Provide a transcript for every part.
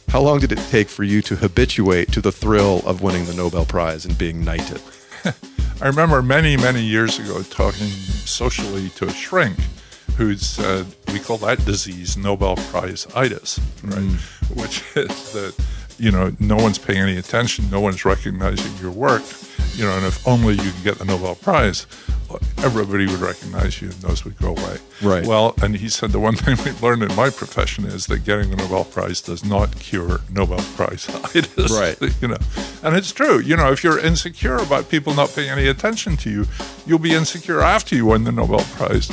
How long did it take for you to habituate to the thrill of winning the Nobel Prize and being knighted? I remember many, many years ago talking socially to a shrink who said, we call that disease Nobel Prize-itis, right? Which is that, no one's paying any attention, no one's recognizing your work, and if only you can get the Nobel Prize, everybody would recognize you and those would go away. Right. Well, and he said the one thing we learned in my profession is that getting the Nobel Prize does not cure Nobel Prize-itis. Right. And it's true. If you're insecure about people not paying any attention to you, you'll be insecure after you win the Nobel Prize.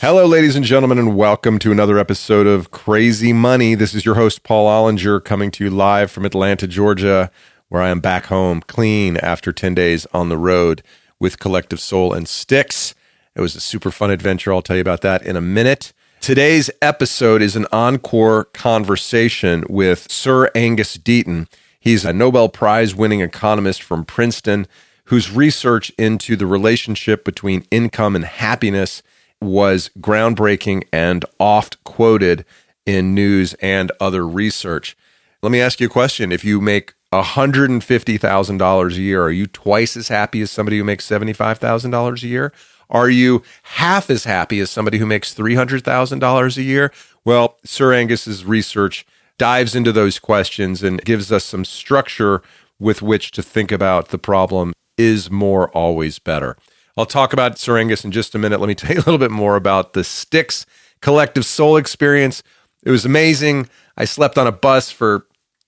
Hello, ladies and gentlemen, and welcome to another episode of Crazy Money. This is your host, Paul Ollinger, coming to you live from Atlanta, Georgia, where I am back home clean after 10 days on the road with Collective Soul and Styx. It was a super fun adventure. I'll tell you about that in a minute. Today's episode is an encore conversation with Sir Angus Deaton. He's a Nobel Prize-winning economist from Princeton whose research into the relationship between income and happiness was groundbreaking and oft quoted in news and other research. Let me ask you a question. If you make $150,000 a year, are you twice as happy as somebody who makes $75,000 a year? Are you half as happy as somebody who makes $300,000 a year? Well, Sir Angus's research dives into those questions and gives us some structure with which to think about the problem. Is more always better? I'll talk about Sir Angus in just a minute. Let me tell you a little bit more about the Styx Collective Soul experience. It was amazing. I slept on a bus for,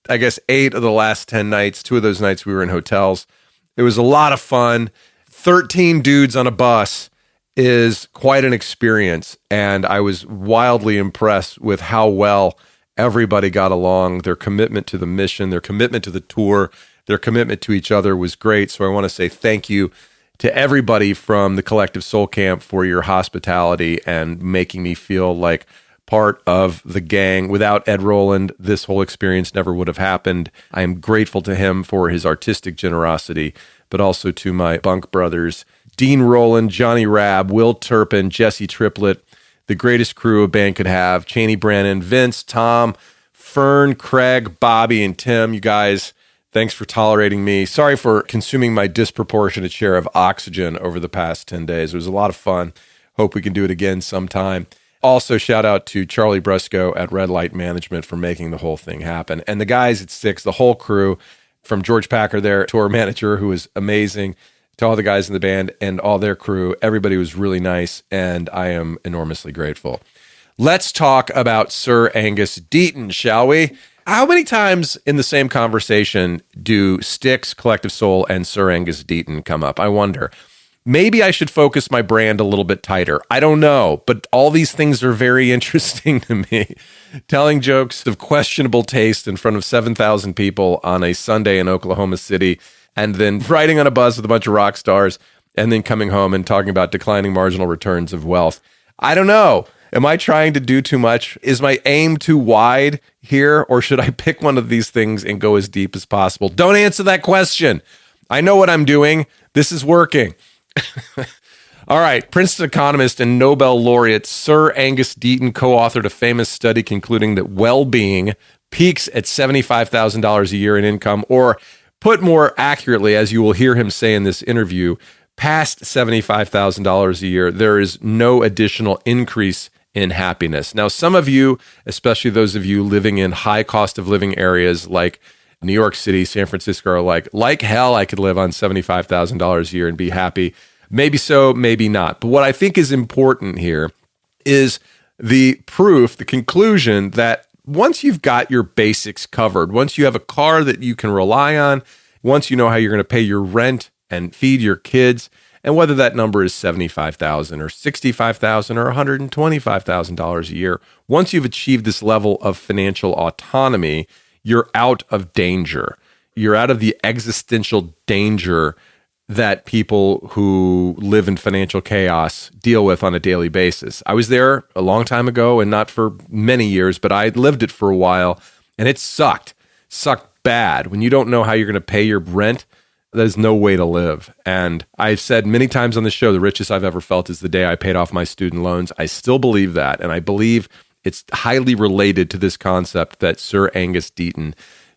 8 of the last 10 nights. 2 of those nights we were in hotels. It was a lot of fun. 13 dudes on a bus is quite an experience, and I was wildly impressed with how well everybody got along. Their commitment to the mission, their commitment to the tour, their commitment to each other was great. So I want to say thank you to everybody from the Collective Soul Camp for your hospitality and making me feel like part of the gang. Without Ed Roland, this whole experience never would have happened. I am grateful to him for his artistic generosity, but also to my bunk brothers, Dean Roland, Johnny Rabb, Will Turpin, Jesse Triplett, the greatest crew a band could have, Chaney Brannon, Vince, Tom, Fern, Craig, Bobby, and Tim. You guys, thanks for tolerating me. Sorry for consuming my disproportionate share of oxygen over the past 10 days. It was a lot of fun. Hope we can do it again sometime. Also, shout out to Charlie Bresco at Red Light Management for making the whole thing happen. And the guys at Styx, the whole crew, from George Packer, their tour manager, who was amazing, to all the guys in the band and all their crew. Everybody was really nice, and I am enormously grateful. Let's talk about Sir Angus Deaton, shall we? How many times in the same conversation do Styx, Collective Soul, and Sir Angus Deaton come up? I wonder. Maybe I should focus my brand a little bit tighter. I don't know, but all these things are very interesting to me. Telling jokes of questionable taste in front of 7,000 people on a Sunday in Oklahoma City, and then riding on a bus with a bunch of rock stars, and then coming home and talking about declining marginal returns of wealth. I don't know. Am I trying to do too much? Is my aim too wide here, or should I pick one of these things and go as deep as possible? Don't answer that question. I know what I'm doing. This is working. All right. Princeton economist and Nobel laureate Sir Angus Deaton co-authored a famous study concluding that well-being peaks at $75,000 a year in income, or put more accurately, as you will hear him say in this interview, past $75,000 a year, there is no additional increase in happiness. Now, some of you, especially those of you living in high cost of living areas like New York City, San Francisco, are like hell, I could live on $75,000 a year and be happy. Maybe so, maybe not. But what I think is important here is the proof, the conclusion that once you've got your basics covered, once you have a car that you can rely on, once you know how you're going to pay your rent and feed your kids, and whether that number is $75,000 or $65,000 or $125,000 a year, once you've achieved this level of financial autonomy, you're out of danger. You're out of the existential danger that people who live in financial chaos deal with on a daily basis. I was there a long time ago, and not for many years, but I lived it for a while, and it sucked bad. When you don't know how you're going to pay your rent, there's no way to live. And I've said many times on the show, the richest I've ever felt is the day I paid off my student loans. I still believe that, and I believe it's highly related to this concept that Sir Angus Deaton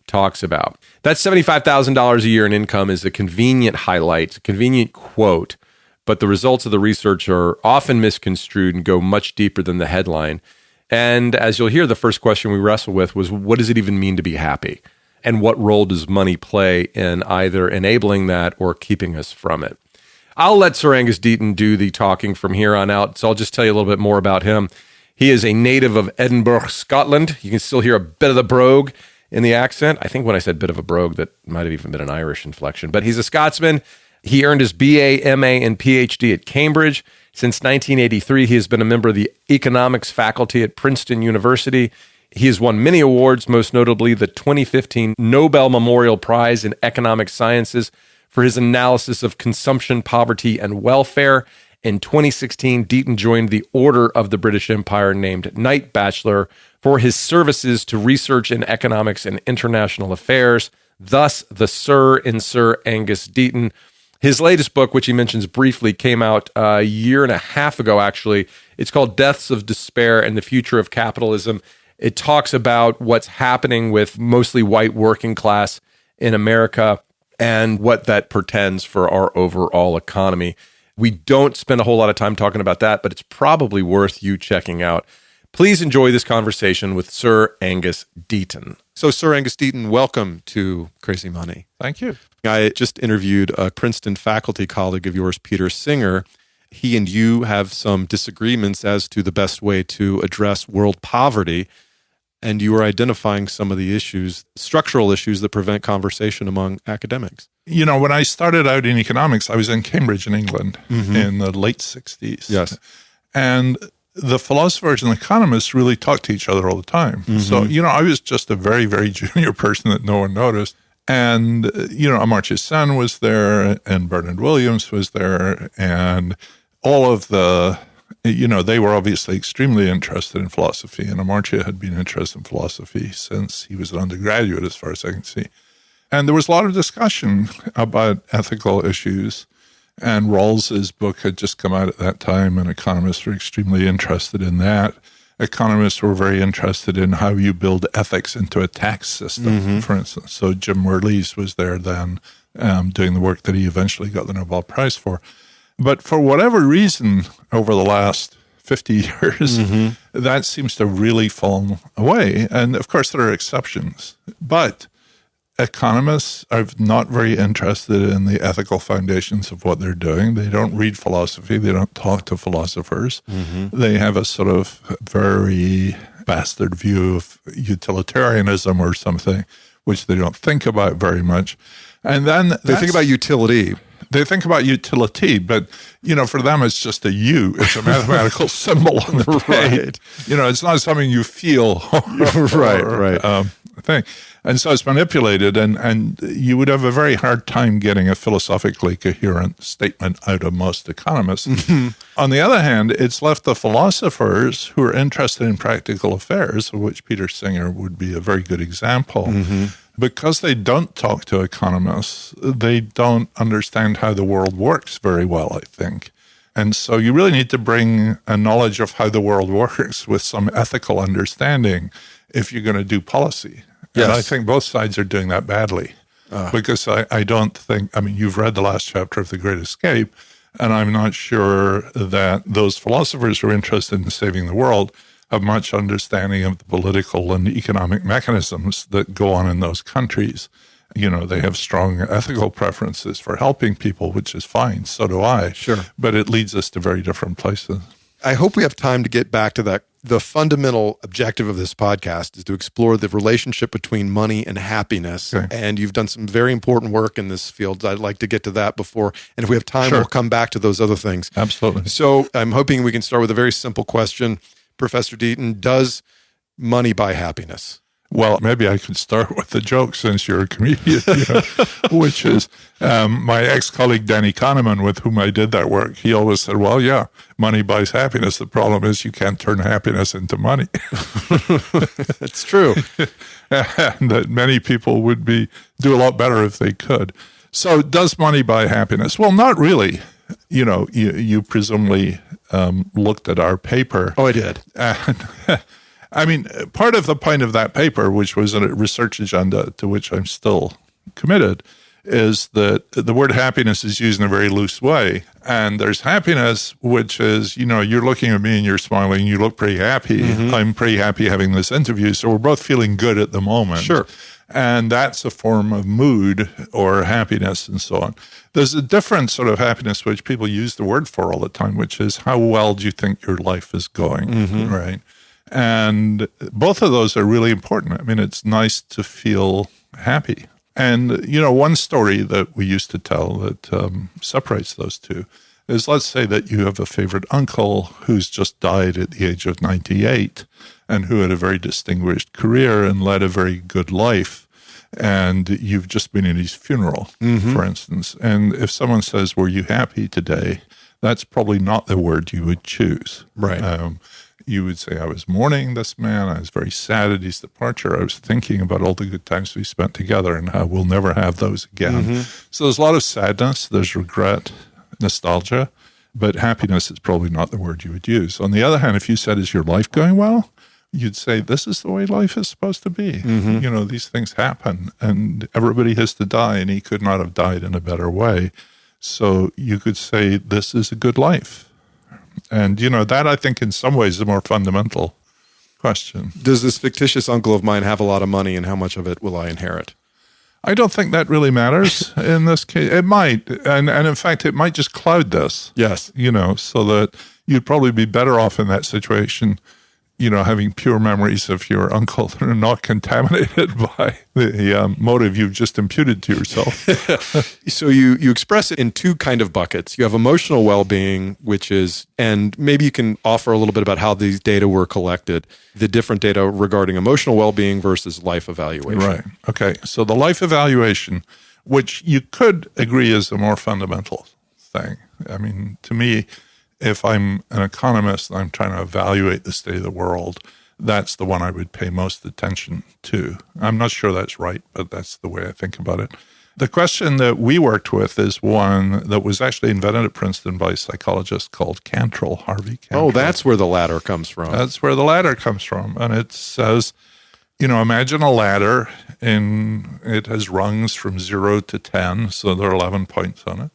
talks about. That $75,000 a year in income is a convenient highlight, a convenient quote, but the results of the research are often misconstrued and go much deeper than the headline. And as you'll hear, the first question we wrestle with was, what does it even mean to be happy? And what role does money play in either enabling that or keeping us from it? I'll let Sir Angus Deaton do the talking from here on out, so I'll just tell you a little bit more about him. He is a native of Edinburgh, Scotland. You can still hear a bit of the brogue in the accent. I think when I said bit of a brogue, that might have even been an Irish inflection. But he's a Scotsman. He earned his BA, MA, and PhD at Cambridge. Since 1983, he has been a member of the economics faculty at Princeton University. He has won many awards, most notably the 2015 Nobel Memorial Prize in Economic Sciences for his analysis of consumption, poverty, and welfare. In 2016, Deaton joined the Order of the British Empire, named Knight Bachelor, for his services to research in economics and international affairs, thus the Sir in Sir Angus Deaton. His latest book, which he mentions briefly, came out a year and a half ago, actually. It's called Deaths of Despair and the Future of Capitalism. It talks about what's happening with mostly white working class in America and what that portends for our overall economy. We don't spend a whole lot of time talking about that, but it's probably worth you checking out. Please enjoy this conversation with Sir Angus Deaton. So, Sir Angus Deaton, welcome to Crazy Money. Thank you. I just interviewed a Princeton faculty colleague of yours, Peter Singer. He and you have some disagreements as to the best way to address world poverty, and you are identifying some of the issues, structural issues that prevent conversation among academics. You know, when I started out in economics, I was in Cambridge in England in the late 60s. Yes. And the philosophers and economists really talked to each other all the time. So, you know, I was just a very, very junior person that no one noticed. And, you know, Amartya Sen was there and Bernard Williams was there. And all of the, you know, they were obviously extremely interested in philosophy. And Amartya had been interested in philosophy since he was an undergraduate, as far as I can see. And there was a lot of discussion about ethical issues. And Rawls's book had just come out at that time, and economists were extremely interested in that. Economists were very interested in how you build ethics into a tax system, for instance. So Jim Merlees was there then doing the work that he eventually got the Nobel Prize for. But for whatever reason, over the last 50 years, that seems to really fall away. And of course, there are exceptions. But economists are not very interested in the ethical foundations of what they're doing. They don't read philosophy. They don't talk to philosophers. They have a sort of very bastard view of utilitarianism or something, which they don't think about very much. And then They think about utility. They think about utility, but, you know, for them, it's just a U. It's a mathematical symbol on the page. Right. You know, it's not something you feel. Right. Thing. And so it's manipulated, and you would have a very hard time getting a philosophically coherent statement out of most economists. On the other hand, it's left the philosophers who are interested in practical affairs, of which Peter Singer would be a very good example. Because they don't talk to economists, they don't understand how the world works very well, I think. And so you really need to bring a knowledge of how the world works with some ethical understanding if you're going to do policy. Yes. And I think both sides are doing that badly. Because I don't think, I mean, you've read the last chapter of The Great Escape, and I'm not sure that those philosophers who are interested in saving the world have much understanding of the political and economic mechanisms that go on in those countries. You know, they have strong ethical preferences for helping people, which is fine. So do I. Sure. But it leads us to very different places. I hope we have time to get back to that. The fundamental objective of this podcast is to explore the relationship between money and happiness. Okay. And you've done some very important work in this field. I'd like to get to that before. And if we have time, Sure. we'll come back to those other things. Absolutely. So I'm hoping we can start with a very simple question. Professor Deaton, does money buy happiness? Well, maybe I could start with the joke since you're a comedian, you know, which is my ex-colleague Danny Kahneman, with whom I did that work. He always said, well, yeah, money buys happiness. The problem is you can't turn happiness into money. It's true. And that many people would do a lot better if they could. So does money buy happiness? Well, not really. You know, you presumably looked at our paper. Oh, I did. I mean, part of the point of that paper, which was a research agenda to which I'm still committed, is that the word happiness is used in a very loose way. And there's happiness, which is, you're looking at me and you're smiling, you look pretty happy. I'm pretty happy having this interview. So we're both feeling good at the moment. Sure. And that's a form of mood or happiness and so on. There's a different sort of happiness, which people use the word for all the time, which is how well do you think your life is going, right? And both of those are really important. I mean, it's nice to feel happy. And, one story that we used to tell that separates those two is, let's say that you have a favorite uncle who's just died at the age of 98 and who had a very distinguished career and led a very good life. And you've just been at his funeral, for instance. And if someone says, were you happy today? That's probably not the word you would choose. Right. You would say, I was mourning this man. I was very sad at his departure. I was thinking about all the good times we spent together and how we'll never have those again. So there's a lot of sadness. There's regret, nostalgia, but happiness is probably not the word you would use. On the other hand, if you said, is your life going well? You'd say, this is the way life is supposed to be. These things happen and everybody has to die, and he could not have died in a better way. So you could say, this is a good life. And, that I think in some ways is a more fundamental question. Does this fictitious uncle of mine have a lot of money, and how much of it will I inherit? I don't think that really matters in this case. It might. And in fact, it might just cloud this. Yes. So that you'd probably be better off in that situation, having pure memories of your uncle that are not contaminated by the motive you've just imputed to yourself. So you express it in two kind of buckets. You have emotional well-being, which is, and maybe you can offer a little bit about how these data were collected, the different data regarding emotional well-being versus life evaluation. Right. Okay. So the life evaluation, which you could agree is a more fundamental thing. I mean, to me, if I'm an economist and I'm trying to evaluate the state of the world, that's the one I would pay most attention to. I'm not sure that's right, but that's the way I think about it. The question that we worked with is one that was actually invented at Princeton by a psychologist called Harvey Cantrell. Oh, that's where the ladder comes from. That's where the ladder comes from. And it says, imagine a ladder, and it has rungs from 0 to 10, so there are 11 points on it.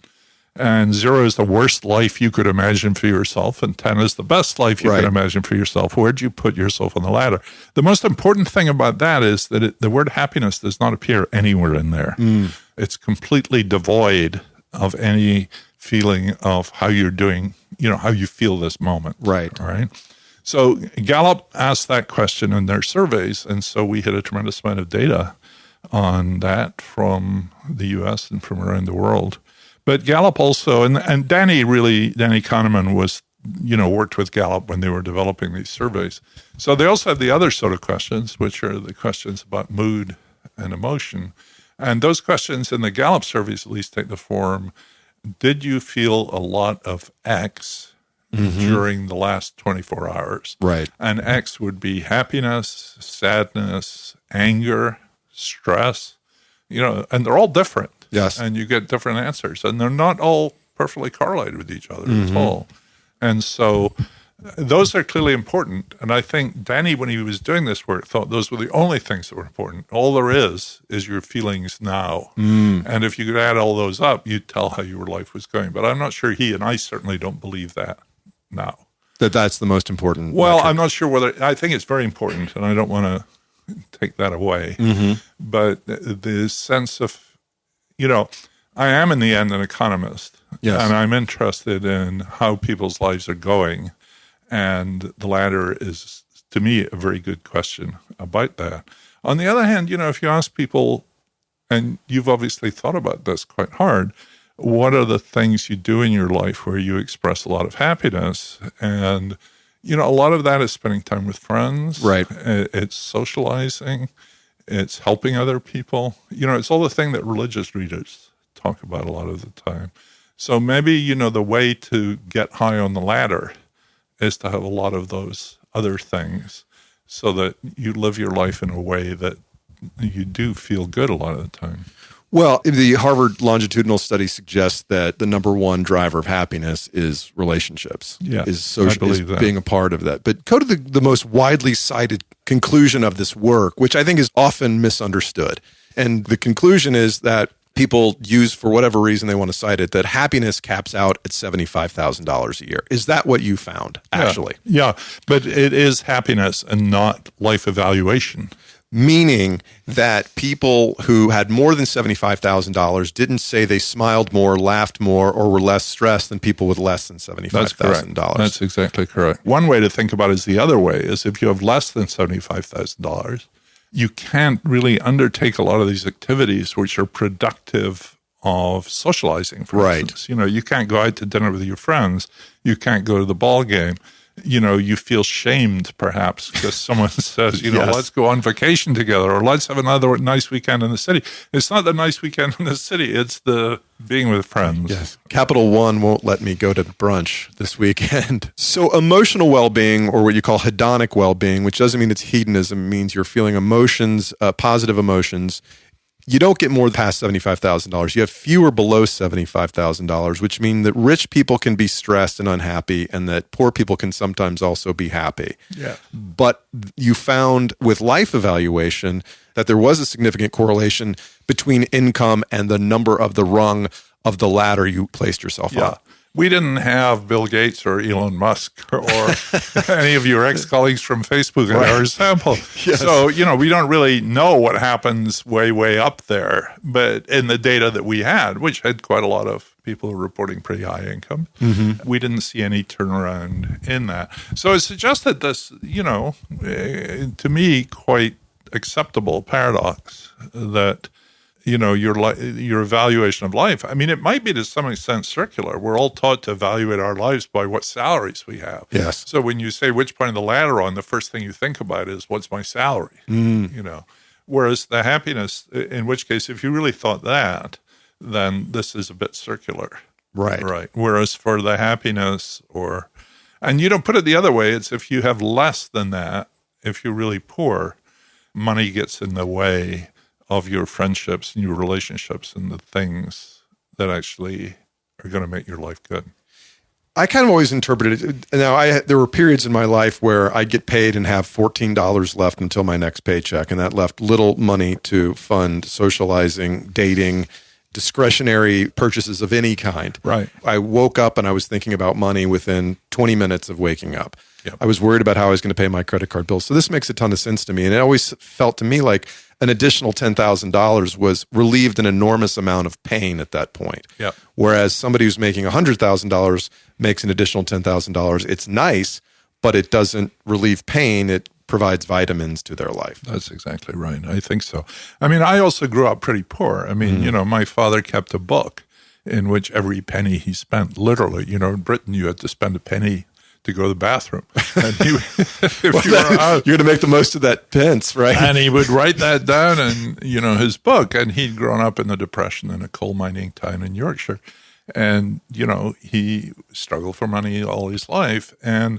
And 0 is the worst life you could imagine for yourself, and 10 is the best life you can imagine for yourself. Where'd you put yourself on the ladder? The most important thing about that is that the word happiness does not appear anywhere in there. It's completely devoid of any feeling of how you're doing, how you feel this moment. Right. All right. So Gallup asked that question in their surveys, and so we had a tremendous amount of data on that from the U.S. and from around the world. But Gallup also, and Danny Kahneman was, worked with Gallup when they were developing these surveys. So they also have the other sort of questions, which are the questions about mood and emotion. And those questions in the Gallup surveys at least take the form, did you feel a lot of X during the last 24 hours? Right. And X would be happiness, sadness, anger, stress, and they're all different. Yes. And you get different answers. And they're not all perfectly correlated with each other at all. And so those are clearly important. And I think Danny, when he was doing this work, thought those were the only things that were important. All there is your feelings now. And if you could add all those up, you'd tell how your life was going. But I'm not sure he and I certainly don't believe that now. That's the most important. Well, metric. I'm not sure whether, I think it's very important, and I don't want to take that away. But the sense of, I am in the end an economist, yes. and I'm interested in how people's lives are going. And the latter is, to me, a very good question about that. On the other hand, if you ask people, and you've obviously thought about this quite hard, what are the things you do in your life where you express a lot of happiness? And, a lot of that is spending time with friends. Right. It's socializing. It's helping other people. It's all the thing that religious readers talk about a lot of the time. So maybe, the way to get high on the ladder is to have a lot of those other things so that you live your life in a way that you do feel good a lot of the time. Well, the Harvard longitudinal study suggests that the number one driver of happiness is relationships, is social, is being a part of that. But go to the most widely cited conclusion of this work, which I think is often misunderstood. And the conclusion is that people use, for whatever reason they want to cite it, that happiness caps out at $75,000 a year. Is that what you found, actually? Yeah, but it is happiness and not life evaluation. Meaning that people who had more than $75,000 didn't say they smiled more, laughed more, or were less stressed than people with less than $75,000. That's exactly correct. One way to think about it is the other way, is if you have less than $75,000, you can't really undertake a lot of these activities which are productive of socializing, for instance. You can't go out to dinner with your friends. You can't go to the ball game. You feel shamed perhaps because someone says, let's go on vacation together or let's have another nice weekend in the city. It's not the nice weekend in the city. It's the being with friends. Yes. Capital One won't let me go to brunch this weekend. So emotional well-being, or what you call hedonic well-being, which doesn't mean it's hedonism, means you're feeling emotions, positive emotions. You don't get more past $75,000. You have fewer below $75,000, which means that rich people can be stressed and unhappy and that poor people can sometimes also be happy. Yeah. But you found with life evaluation that there was a significant correlation between income and the number of the rung of the ladder you placed yourself on. We didn't have Bill Gates or Elon Musk or any of your ex-colleagues from Facebook in our sample. Yes. So, we don't really know what happens way, way up there. But in the data that we had, which had quite a lot of people reporting pretty high income, we didn't see any turnaround in that. So it suggested this, to me, quite acceptable paradox that your evaluation of life. I mean, it might be to some extent circular. We're all taught to evaluate our lives by what salaries we have. Yes. So when you say which point of the ladder on, the first thing you think about is what's my salary. Whereas the happiness, in which case, if you really thought that, then this is a bit circular. Right. Whereas for the happiness, and you don't put it the other way. It's if you have less than that, if you're really poor, money gets in the way of your friendships and your relationships and the things that actually are going to make your life good. I kind of always interpreted it. Now, there were periods in my life where I'd get paid and have $14 left until my next paycheck, and that left little money to fund socializing, dating, discretionary purchases of any kind. Right. I woke up and I was thinking about money within 20 minutes of waking up. Yep. I was worried about how I was going to pay my credit card bill. So this makes a ton of sense to me. And it always felt to me like an additional $10,000 was relieved an enormous amount of pain at that point. Yep. Whereas somebody who's making $100,000 makes an additional $10,000. It's nice, but it doesn't relieve pain. It provides vitamins to their life. That's exactly right. I think so. I mean, I also grew up pretty poor. I mean, my father kept a book in which every penny he spent, literally, in Britain, you had to spend a penny to go to the bathroom. And you're going to make the most of that pence, right? And he would write that down in, his book. And he'd grown up in the Depression in a coal mining town in Yorkshire. And, he struggled for money all his life. And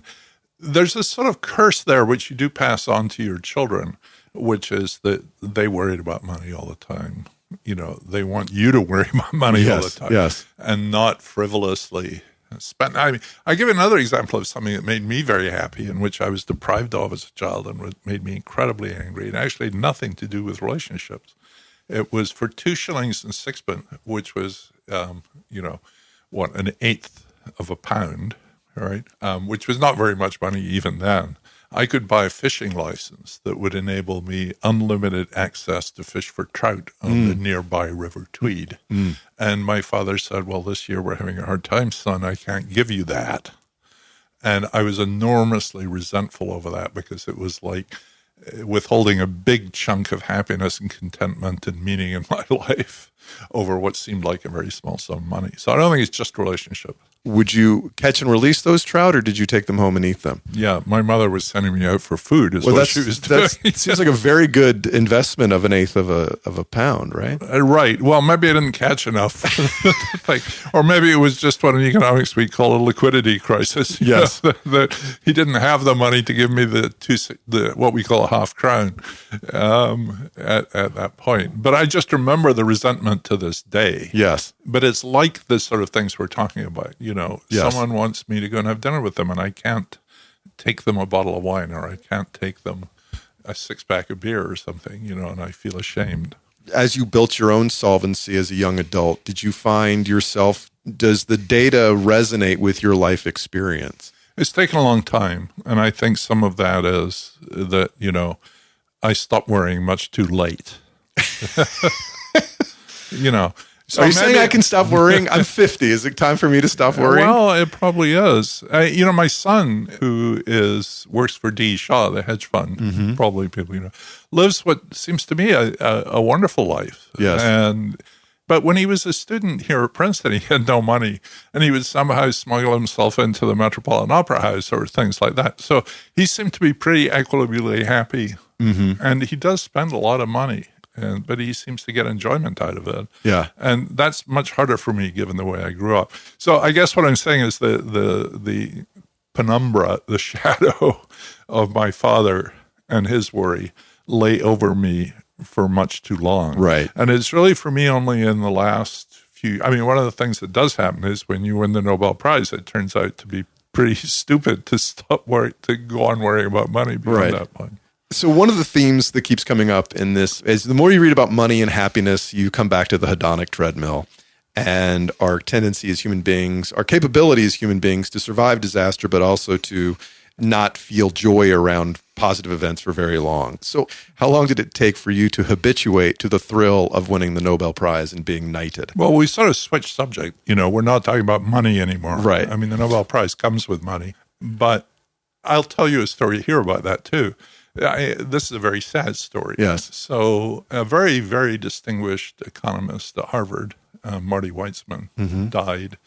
there's this sort of curse there, which you do pass on to your children, which is that they worried about money all the time. They want you to worry about money all the time. Yes. And not frivolously spend. I mean, I give another example of something that made me very happy and which I was deprived of as a child and made me incredibly angry, and actually had nothing to do with relationships. It was for 2 shillings and sixpence, which was, an eighth of a pound, right? Which was not very much money even then. I could buy a fishing license that would enable me unlimited access to fish for trout on the nearby River Tweed. And my father said, well, this year we're having a hard time, son. I can't give you that. And I was enormously resentful over that because it was like withholding a big chunk of happiness and contentment and meaning in my life over what seemed like a very small sum of money. So I don't think it's just relationship. would you catch and release those trout, or did you take them home and eat them? Yeah, my mother was sending me out for food. What she was doing. That seems like a very good investment of an eighth of a pound, right? Right. Well, maybe I didn't catch enough, or maybe it was just what in economics we call a liquidity crisis. Yes, that he didn't have the money to give me the what we call a half crown at that point. But I just remember the resentment to this day. Yes. But it's like the sort of things we're talking about. Yes. Someone wants me to go and have dinner with them, and I can't take them a bottle of wine, or I can't take them a six-pack of beer or something, and I feel ashamed. As you built your own solvency as a young adult, did you find yourself, does the data resonate with your life experience? It's taken a long time, and I think some of that is that, I stopped worrying much too late. So are you saying I can stop worrying? I'm 50. Is it time for me to stop worrying? Well, it probably is. My son, who works for D. Shaw, the hedge fund, probably people lives what seems to me a wonderful life. Yes. But when he was a student here at Princeton, he had no money, and he would somehow smuggle himself into the Metropolitan Opera House or things like that. So he seemed to be pretty equitably happy, and he does spend a lot of money. But he seems to get enjoyment out of it. Yeah. And that's much harder for me given the way I grew up. So I guess what I'm saying is the penumbra, the shadow of my father and his worry lay over me for much too long. Right. And it's really for me only in the last few, one of the things that does happen is when you win the Nobel Prize, it turns out to be pretty stupid to to go on worrying about money beyond that point. So one of the themes that keeps coming up in this is the more you read about money and happiness, you come back to the hedonic treadmill and our tendency as human beings, our capability as human beings to survive disaster, but also to not feel joy around positive events for very long. So how long did it take for you to habituate to the thrill of winning the Nobel Prize and being knighted? Well, we sort of switched subject. We're not talking about money anymore. Right. The Nobel Prize comes with money. But I'll tell you a story here about that too. This is a very sad story. Yes. So a very, very distinguished economist at Harvard, Marty Weitzman, died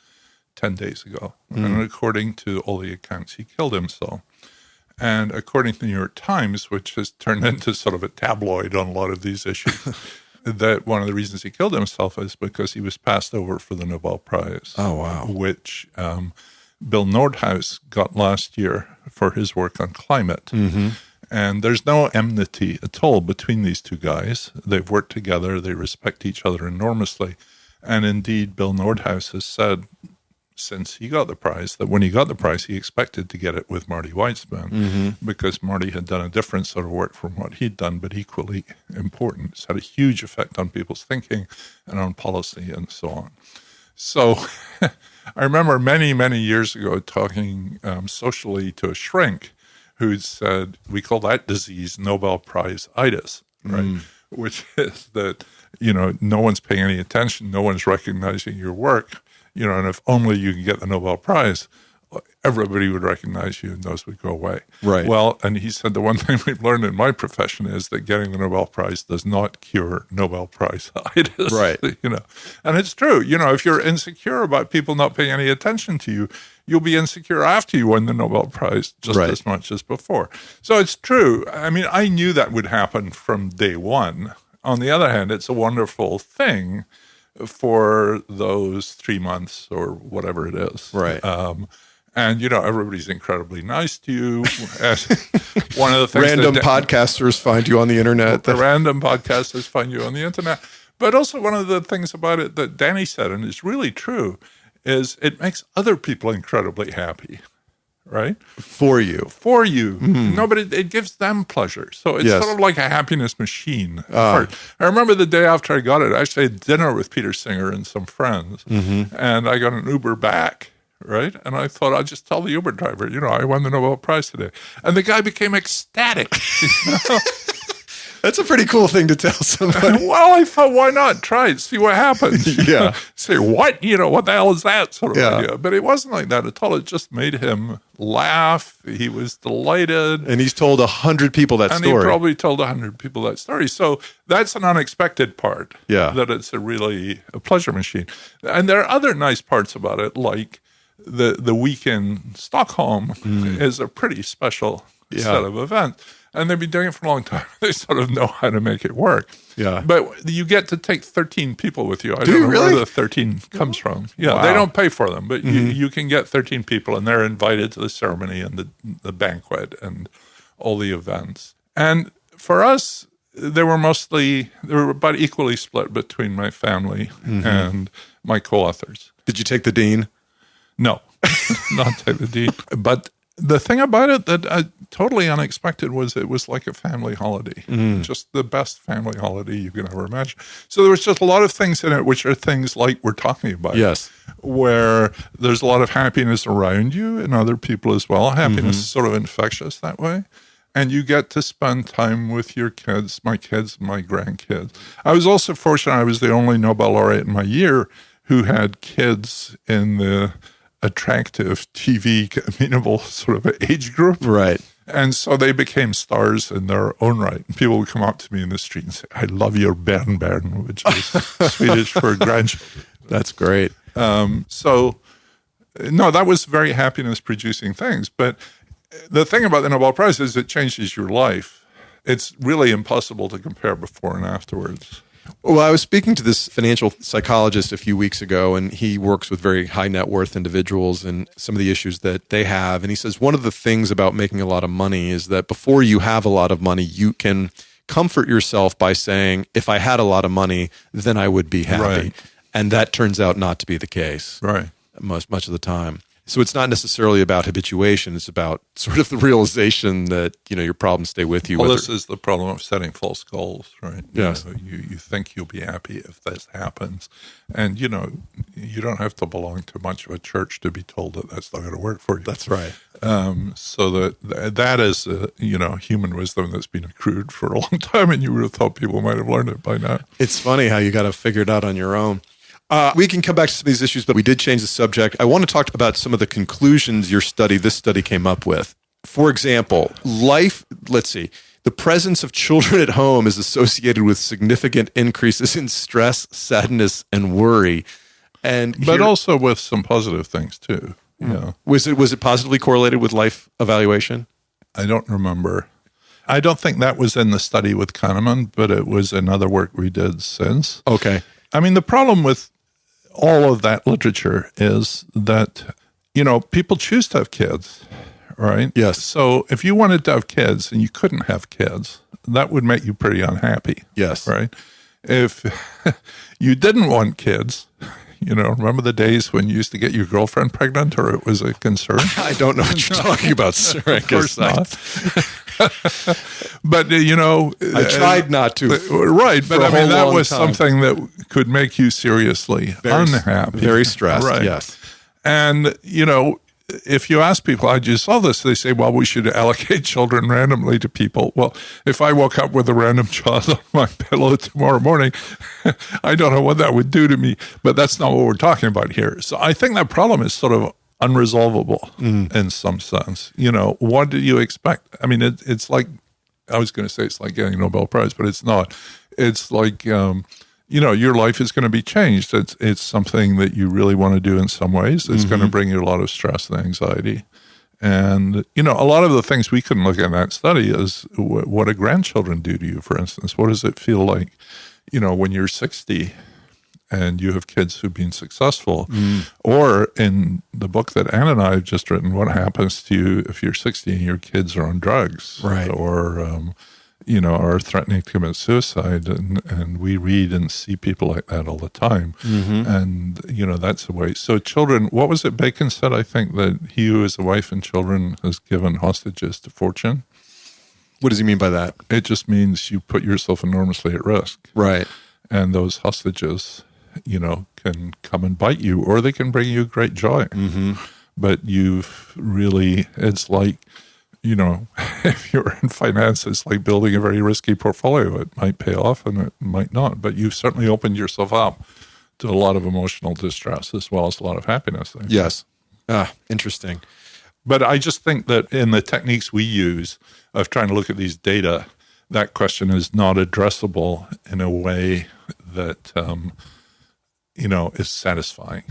10 days ago. And according to all the accounts, he killed himself. And according to the New York Times, which has turned into sort of a tabloid on a lot of these issues, that one of the reasons he killed himself is because he was passed over for the Nobel Prize. Oh, wow. Which Bill Nordhaus got last year for his work on climate. And there's no enmity at all between these two guys. They've worked together. They respect each other enormously. And indeed, Bill Nordhaus has said since he got the prize that when he got the prize, he expected to get it with Marty Weitzman because Marty had done a different sort of work from what he'd done, but equally important. It's had a huge effect on people's thinking and on policy and so on. So I remember many, many years ago talking socially to a shrink who said, we call that disease Nobel Prize-itis, right? Which is that, no one's paying any attention, no one's recognizing your work, and if only you can get the Nobel Prize, everybody would recognize you and those would go away. Right. Well, and he said the one thing we've learned in my profession is that getting the Nobel Prize does not cure Nobel Prize-itis. Right. And it's true. If you're insecure about people not paying any attention to you, you'll be insecure after you win the Nobel Prize just as much as before. So it's true. I knew that would happen from day one. On the other hand, it's a wonderful thing for those 3 months or whatever it is. Right. And, everybody's incredibly nice to you. One of the things random podcasters find you on the internet. Random podcasters find you on the internet. But also one of the things about it that Danny said, and it's really true, is it makes other people incredibly happy, right? For you. No, but it gives them pleasure. So it's sort of like a happiness machine. I remember the day after I got it, I actually had dinner with Peter Singer and some friends, and I got an Uber back, right? And I thought, I'll just tell the Uber driver, I won the Nobel Prize today. And the guy became ecstatic. That's a pretty cool thing to tell somebody. Well, I thought, why not? Try it, see what happens. Yeah. Say, what? What the hell is that sort of idea? But it wasn't like that at all. It just made him laugh. He was delighted. And he's told 100 people that story. And he probably told 100 people that story. So that's an unexpected part. Yeah. That it's a pleasure machine. And there are other nice parts about it, like the week in Stockholm is a pretty special set of events. And they've been doing it for a long time. They sort of know how to make it work. Yeah. But you get to take 13 people with you. I Do don't you know really? where the 13 comes from. Yeah, Wow. they don't pay for them, but you can get 13 people, and they're invited to the ceremony and the banquet and all the events. And for us, they were about equally split between my family and my co-authors. Did you take the dean? No, not take the dean. But the thing about it that totally unexpected was it was like a family holiday, just the best family holiday you can ever imagine. So there was just a lot of things in it, which are things like we're talking about. Yes. Where there's a lot of happiness around you and other people as well. Happiness is sort of infectious that way. And you get to spend time with your kids, my grandkids. I was also fortunate I was the only Nobel laureate in my year who had kids in the attractive, TV amenable sort of age group. Right. And so they became stars in their own right. And people would come up to me in the street and say, I love your Bern, which is Swedish for grandchildren. That's great. So, no, that was very happiness-producing things. But the thing about the Nobel Prize is it changes your life. It's really impossible to compare before and afterwards. Well, I was speaking to this financial psychologist a few weeks ago, and he works with very high net worth individuals and some of the issues that they have. And he says one of the things about making a lot of money is that before you have a lot of money, you can comfort yourself by saying, if I had a lot of money, then I would be happy. Right. And that turns out not to be the case. Right. Much of the time. So it's not necessarily about habituation. It's about sort of the realization that, your problems stay with you. Well, this is the problem of setting false goals, right? Yes. You think you'll be happy if this happens. And, you don't have to belong to much of a church to be told that that's not going to work for you. That's right. So that is, human wisdom that's been accrued for a long time, and you would have thought people might have learned it by now. It's funny how you got to figure it out on your own. We can come back to some of these issues, but we did change the subject. I want to talk about some of the conclusions this study came up with. For example, the presence of children at home is associated with significant increases in stress, sadness, and worry. But also with some positive things too. Yeah. Was it positively correlated with life evaluation? I don't remember. I don't think that was in the study with Kahneman, but it was in other work we did since. Okay. I mean, the problem with all of that literature is that, people choose to have kids, right? Yes. So if you wanted to have kids and you couldn't have kids, that would make you pretty unhappy. Yes. Right? If you didn't want kids, remember the days when you used to get your girlfriend pregnant or it was a concern? I don't know what you're talking about, sir. Of course not. But, I tried not to. Right. But that was time. something that could make you seriously unhappy. Very stressed, right. Yes. And, if you ask people, I just saw this, they say, well, we should allocate children randomly to people. Well, if I woke up with a random child on my pillow tomorrow morning, I don't know what that would do to me, but that's not what we're talking about here. So I think that problem is sort of unresolvable in some sense. What do you expect? I mean, it's like, I was going to say it's like getting a Nobel Prize, but it's not. It's like, your life is going to be changed. It's something that you really want to do in some ways. It's going to bring you a lot of stress and anxiety. And, a lot of the things we couldn't look at in that study is what do grandchildren do to you, for instance? What does it feel like, when you're 60 and you have kids who've been successful? Or in the book that Anne and I have just written, what happens to you if you're 60 and your kids are on drugs? Right. Or, are threatening to commit suicide. And we read and see people like that all the time. And, that's a way. So children, what was it Bacon said, I think, that he who has a wife and children has given hostages to fortune? What does he mean by that? It just means you put yourself enormously at risk. Right. And those hostages, can come and bite you, or they can bring you great joy. But it's like, if you're in finance, it's like building a very risky portfolio. It might pay off and it might not, but you've certainly opened yourself up to a lot of emotional distress as well as a lot of happiness. Yes. Interesting. But I just think that in the techniques we use of trying to look at these data, that question is not addressable in a way that, is satisfying.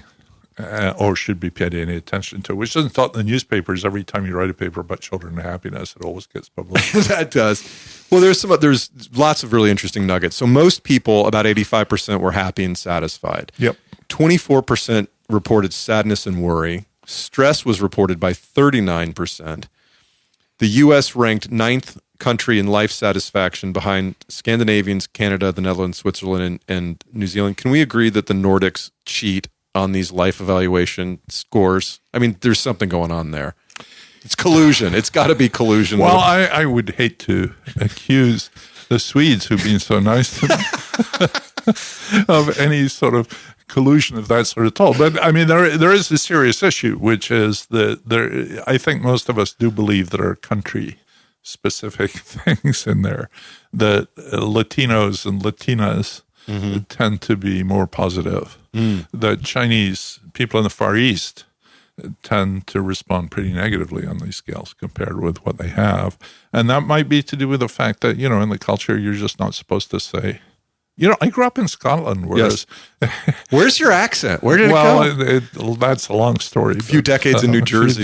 or should be paid any attention to, which isn't taught in the newspapers. Every time you write a paper about children and happiness, it always gets published. That does. Well, there's lots of really interesting nuggets. So most people, about 85%, were happy and satisfied. Yep. 24% reported sadness and worry. Stress was reported by 39%. The U.S. ranked 9th country in life satisfaction behind Scandinavians, Canada, the Netherlands, Switzerland, and New Zealand. Can we agree that the Nordics cheat on these life evaluation scores? I mean, there's something going on there. It's collusion. It's got to be collusion. Well, I would hate to accuse the Swedes, who've been so nice to me, of any sort of collusion of that sort at all. But I mean, there is a serious issue, which is that I think most of us do believe that our country specific things in there, that Latinos and Latinas tend to be more positive. That Chinese people in the Far East tend to respond pretty negatively on these scales compared with what they have. And that might be to do with the fact that, in the culture, you're just not supposed to say, I grew up in Scotland, whereas... Yes. Where's your accent? Where did it go? Well, that's a long story. A few decades in New Jersey.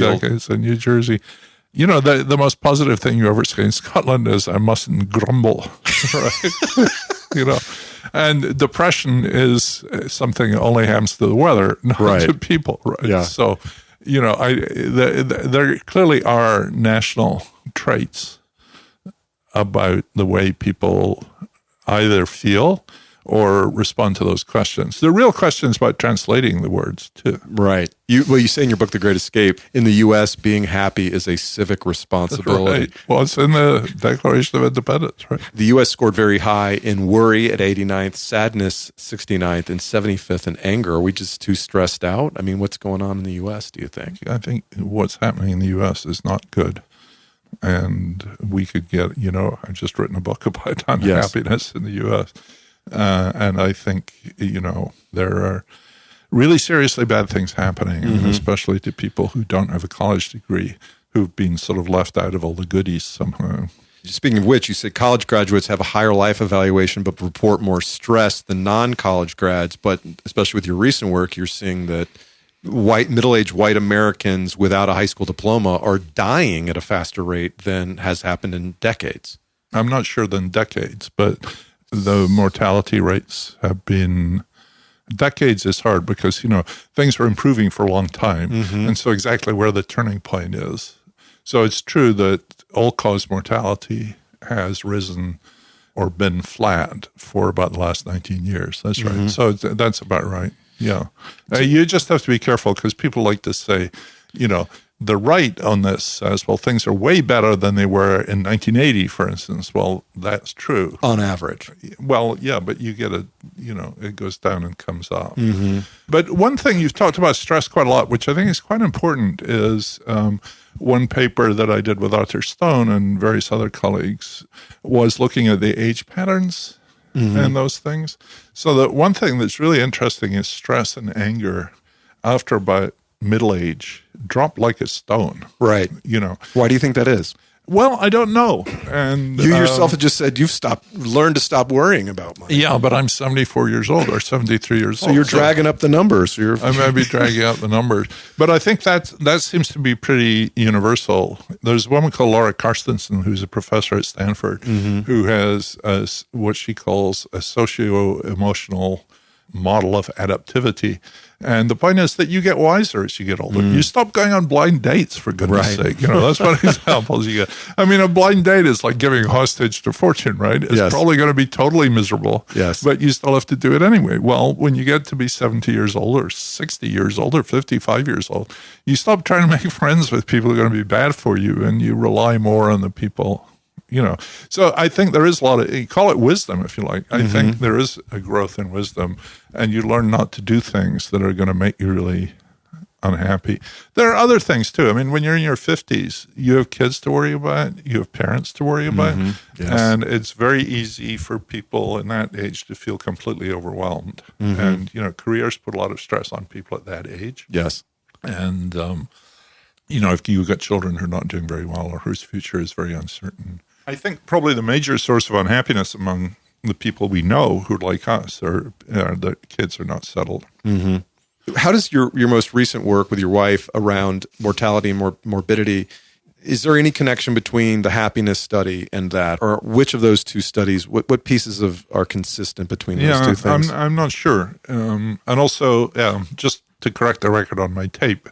The most positive thing you ever say in Scotland is, I mustn't grumble, right? And depression is something that only happens to the weather, not to people, right? Yeah. So, there clearly are national traits about the way people either feel or respond to those questions. The real question is about translating the words, too. Right. You say in your book, The Great Escape, in the U.S., being happy is a civic responsibility. Right. Well, it's in the Declaration of Independence, right? The U.S. scored very high in worry at 89th, sadness 69th, and 75th in anger. Are we just too stressed out? I mean, what's going on in the U.S., do you think? I think what's happening in the U.S. is not good. And we could get, I've just written a book about unhappiness in the U.S., and I think, there are really seriously bad things happening, especially to people who don't have a college degree, who've been sort of left out of all the goodies somehow. Speaking of which, you said college graduates have a higher life evaluation but report more stress than non-college grads. But especially with your recent work, you're seeing that middle-aged white Americans without a high school diploma are dying at a faster rate than has happened in decades. I'm not sure than decades, but the mortality rates have been... Decades is hard because, things were improving for a long time. And so exactly where the turning point is. So it's true that all-cause mortality has risen or been flat for about the last 19 years. That's right. So that's about right. Yeah. You just have to be careful because people like to say, the right on this says, well, things are way better than they were in 1980, for instance. Well, that's true. On average. Well, yeah, but you get it goes down and comes up. But one thing you've talked about stress quite a lot, which I think is quite important, is one paper that I did with Arthur Stone and various other colleagues was looking at the age patterns and those things. So that one thing that's really interesting is stress and anger after about middle age drop like a stone. Right. Why do you think that is? Well, I don't know. And you yourself have just said you've learned to stop worrying about money. Yeah, but I'm 74 years old or 73 years old. So you're dragging up the numbers. I may be dragging up the numbers. But I think that seems to be pretty universal. There's a woman called Laura Carstensen, who's a professor at Stanford, who has what she calls a socio-emotional model of adaptivity. And the point is that you get wiser as you get older. You stop going on blind dates, for goodness sake. That's one example you get. I mean, a blind date is like giving hostage to fortune, right? It's probably going to be totally miserable, but you still have to do it anyway. Well, when you get to be 70 years old or 60 years old or 55 years old, you stop trying to make friends with people who are going to be bad for you, and you rely more on the people. So I think there is a lot of, you call it wisdom if you like. I think there is a growth in wisdom, and you learn not to do things that are going to make you really unhappy. There are other things too. I mean, when you're in your 50s, you have kids to worry about, you have parents to worry about, and it's very easy for people in that age to feel completely overwhelmed. And, careers put a lot of stress on people at that age. Yes. And, if you've got children who are not doing very well or whose future is very uncertain, I think probably the major source of unhappiness among the people we know who are like us are that kids are not settled. How does your most recent work with your wife around mortality and morbidity, is there any connection between the happiness study and that? Or which of those two studies, what pieces are consistent between those two things? I'm not sure. And also, just to correct the record on my tape,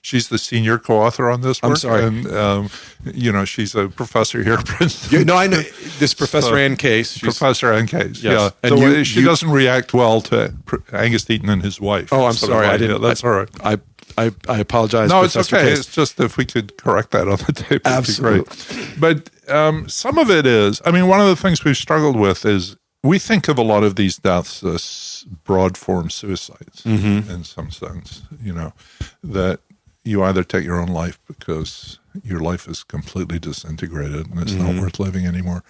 she's the senior co-author on this work. I'm sorry. And, she's a professor here at Princeton. I know. This Professor Ann Case. Professor Ann Case, yes. yeah. And she doesn't react well to Angus Deaton and his wife. Oh, I'm sorry. I didn't. That's all right. I apologize. No, it's Professor okay. Case. It's just if we could correct that on the tape, that'd Absolutely. be great. But some of it is, one of the things we've struggled with is we think of a lot of these deaths as broad form suicides in some sense, that you either take your own life because your life is completely disintegrated and it's not worth living anymore,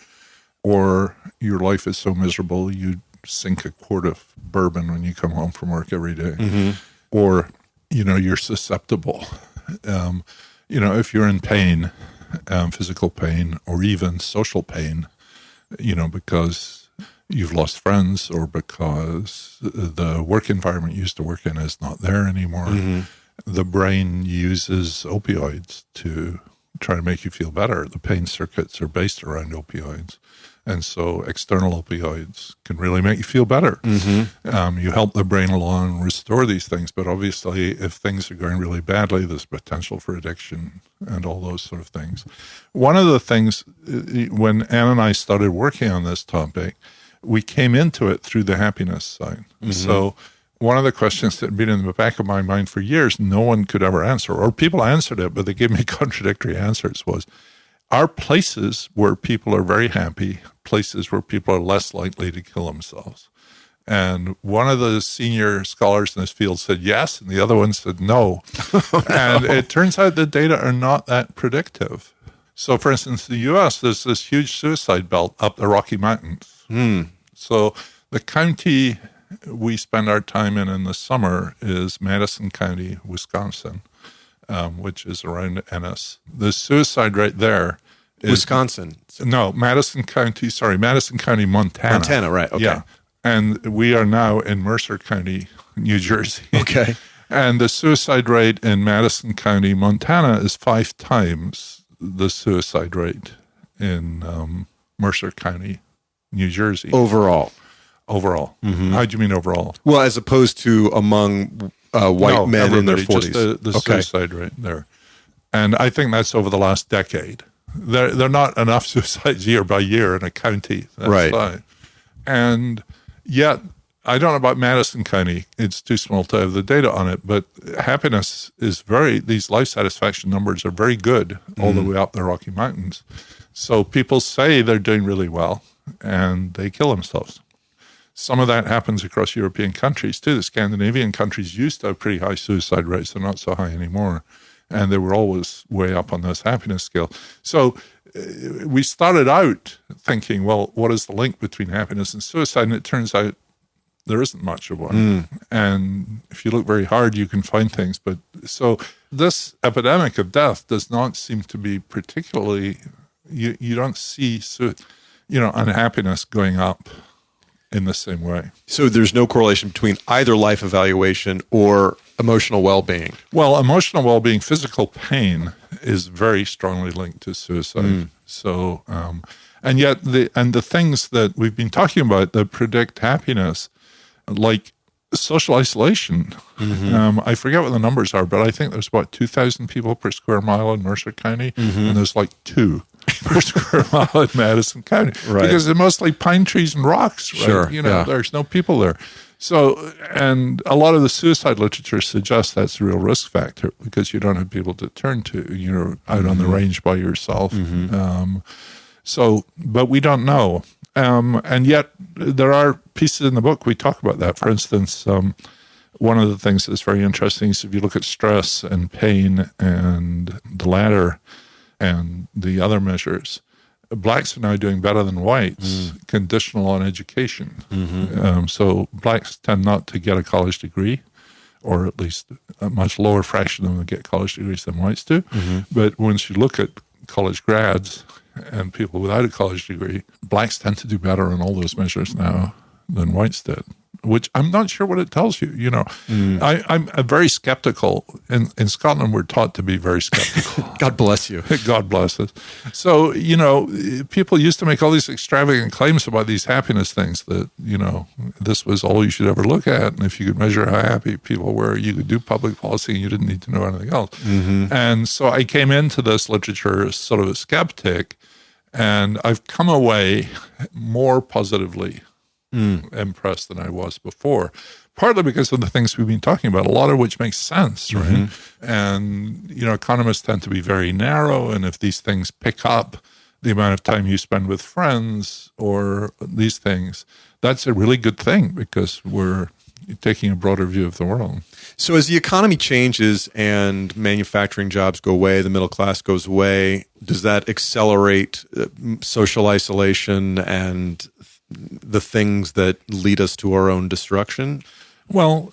or your life is so miserable you sink a quart of bourbon when you come home from work every day, or you're susceptible. If you're in pain, physical pain, or even social pain, because you've lost friends or because the work environment you used to work in is not there anymore. The brain uses opioids to try to make you feel better. The pain circuits are based around opioids. And so external opioids can really make you feel better. You help the brain along and restore these things. But obviously, if things are going really badly, there's potential for addiction and all those sort of things. One of the things, when Ann and I started working on this topic, we came into it through the happiness side. So one of the questions that had been in the back of my mind for years, no one could ever answer, or people answered it, but they gave me contradictory answers, was, are places where people are very happy places where people are less likely to kill themselves? And one of the senior scholars in this field said yes, and the other one said no. And it turns out the data are not that predictive. So, for instance, in the U.S., there's this huge suicide belt up the Rocky Mountains. So the county we spend our time in the summer is Madison County, Wisconsin, which is around Ennis. The suicide rate there is... Wisconsin? No, Madison County, Montana. Montana, right, okay. Yeah. And we are now in Mercer County, New Jersey. Okay. And the suicide rate in Madison County, Montana is 5 times the suicide rate in Mercer County, New Jersey. Overall. How do you mean overall? Well, as opposed to among white men in their 40s. Just the suicide rate there. And I think that's over the last decade. There are not enough suicides year by year in a county that size. And yet, I don't know about Madison County. It's too small to have the data on it, but happiness is these life satisfaction numbers are very good all the way up the Rocky Mountains. So people say they're doing really well, and they kill themselves. Some of that happens across European countries too. The Scandinavian countries used to have pretty high suicide rates. They're not so high anymore. And they were always way up on this happiness scale. So we started out thinking, well, what is the link between happiness and suicide? And it turns out there isn't much of one. And if you look very hard, you can find things. But so this epidemic of death does not seem to be particularly, you don't see, unhappiness going up in the same way. So there's no correlation between either life evaluation or emotional well-being? Well, emotional well-being, physical pain is very strongly linked to suicide. So, and yet the things that we've been talking about that predict happiness, like social isolation, I forget what the numbers are, but I think there's 2,000 people per square mile in Mercer County, and there's 2 per square mile in Madison County, because they're mostly pine trees and rocks, right? Sure, there's no people there. So, and a lot of the suicide literature suggests that's a real risk factor because you don't have people to turn to. You're out on the range by yourself. But we don't know. And yet there are pieces in the book we talk about that. For instance, one of the things that's very interesting is if you look at stress and pain and the latter and the other measures, blacks are now doing better than whites, conditional on education. So blacks tend not to get a college degree, or at least a much lower fraction of them get college degrees than whites do. But once you look at college grads and people without a college degree, blacks tend to do better on all those measures now than whites did. which I'm not sure what it tells you. I'm very skeptical. In Scotland, we're taught to be very skeptical. God bless you. God bless us. So, people used to make all these extravagant claims about these happiness things that, this was all you should ever look at. And if you could measure how happy people were, you could do public policy and you didn't need to know anything else. Mm-hmm. And so I came into this literature as sort of a skeptic, and I've come away more positively impressed than I was before. Partly because of the things we've been talking about, a lot of which makes sense, right? Mm-hmm. And, economists tend to be very narrow, and if these things pick up the amount of time you spend with friends or these things, that's a really good thing because we're taking a broader view of the world. So as the economy changes and manufacturing jobs go away, the middle class goes away, does that accelerate social isolation and the things that lead us to our own destruction? Well,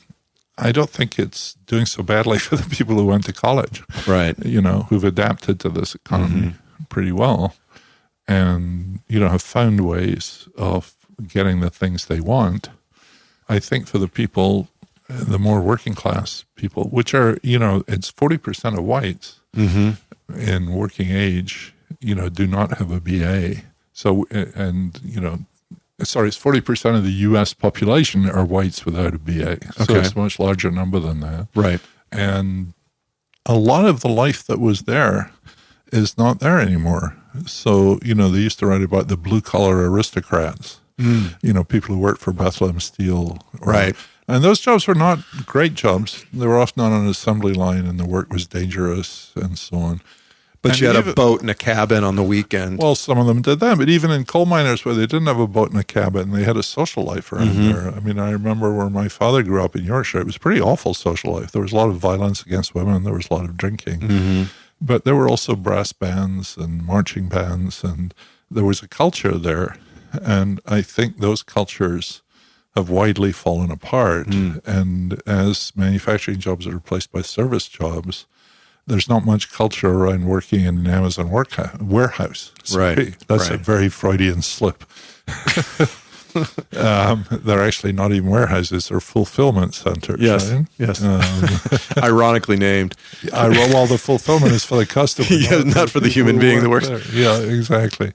I don't think it's doing so badly for the people who went to college, right? Who've adapted to this economy pretty well, and have found ways of getting the things they want. I think for the people, the more working class people, which are it's 40% of whites in working age, do not have a BA. So it's 40% of the U.S. population are whites without a BA. So it's a much larger number than that. Right. And a lot of the life that was there is not there anymore. So, they used to write about the blue-collar aristocrats, people who worked for Bethlehem Steel. Right. And those jobs were not great jobs. They were often on an assembly line and the work was dangerous and so on. But you had a boat and a cabin on the weekend. Well, some of them did that. But even in coal miners where they didn't have a boat and a cabin, they had a social life around there. I mean, I remember where my father grew up in Yorkshire. It was a pretty awful social life. There was a lot of violence against women. There was a lot of drinking. But there were also brass bands and marching bands, and there was a culture there. And I think those cultures have widely fallen apart. And as manufacturing jobs are replaced by service jobs, there's not much culture around working in an Amazon warehouse. Right. That's a very Freudian slip. They're actually not even warehouses; they're fulfillment centers. Yes, right? yes. Ironically named. Well, the fulfillment is for the customer, not for the human being that works. Yeah, exactly.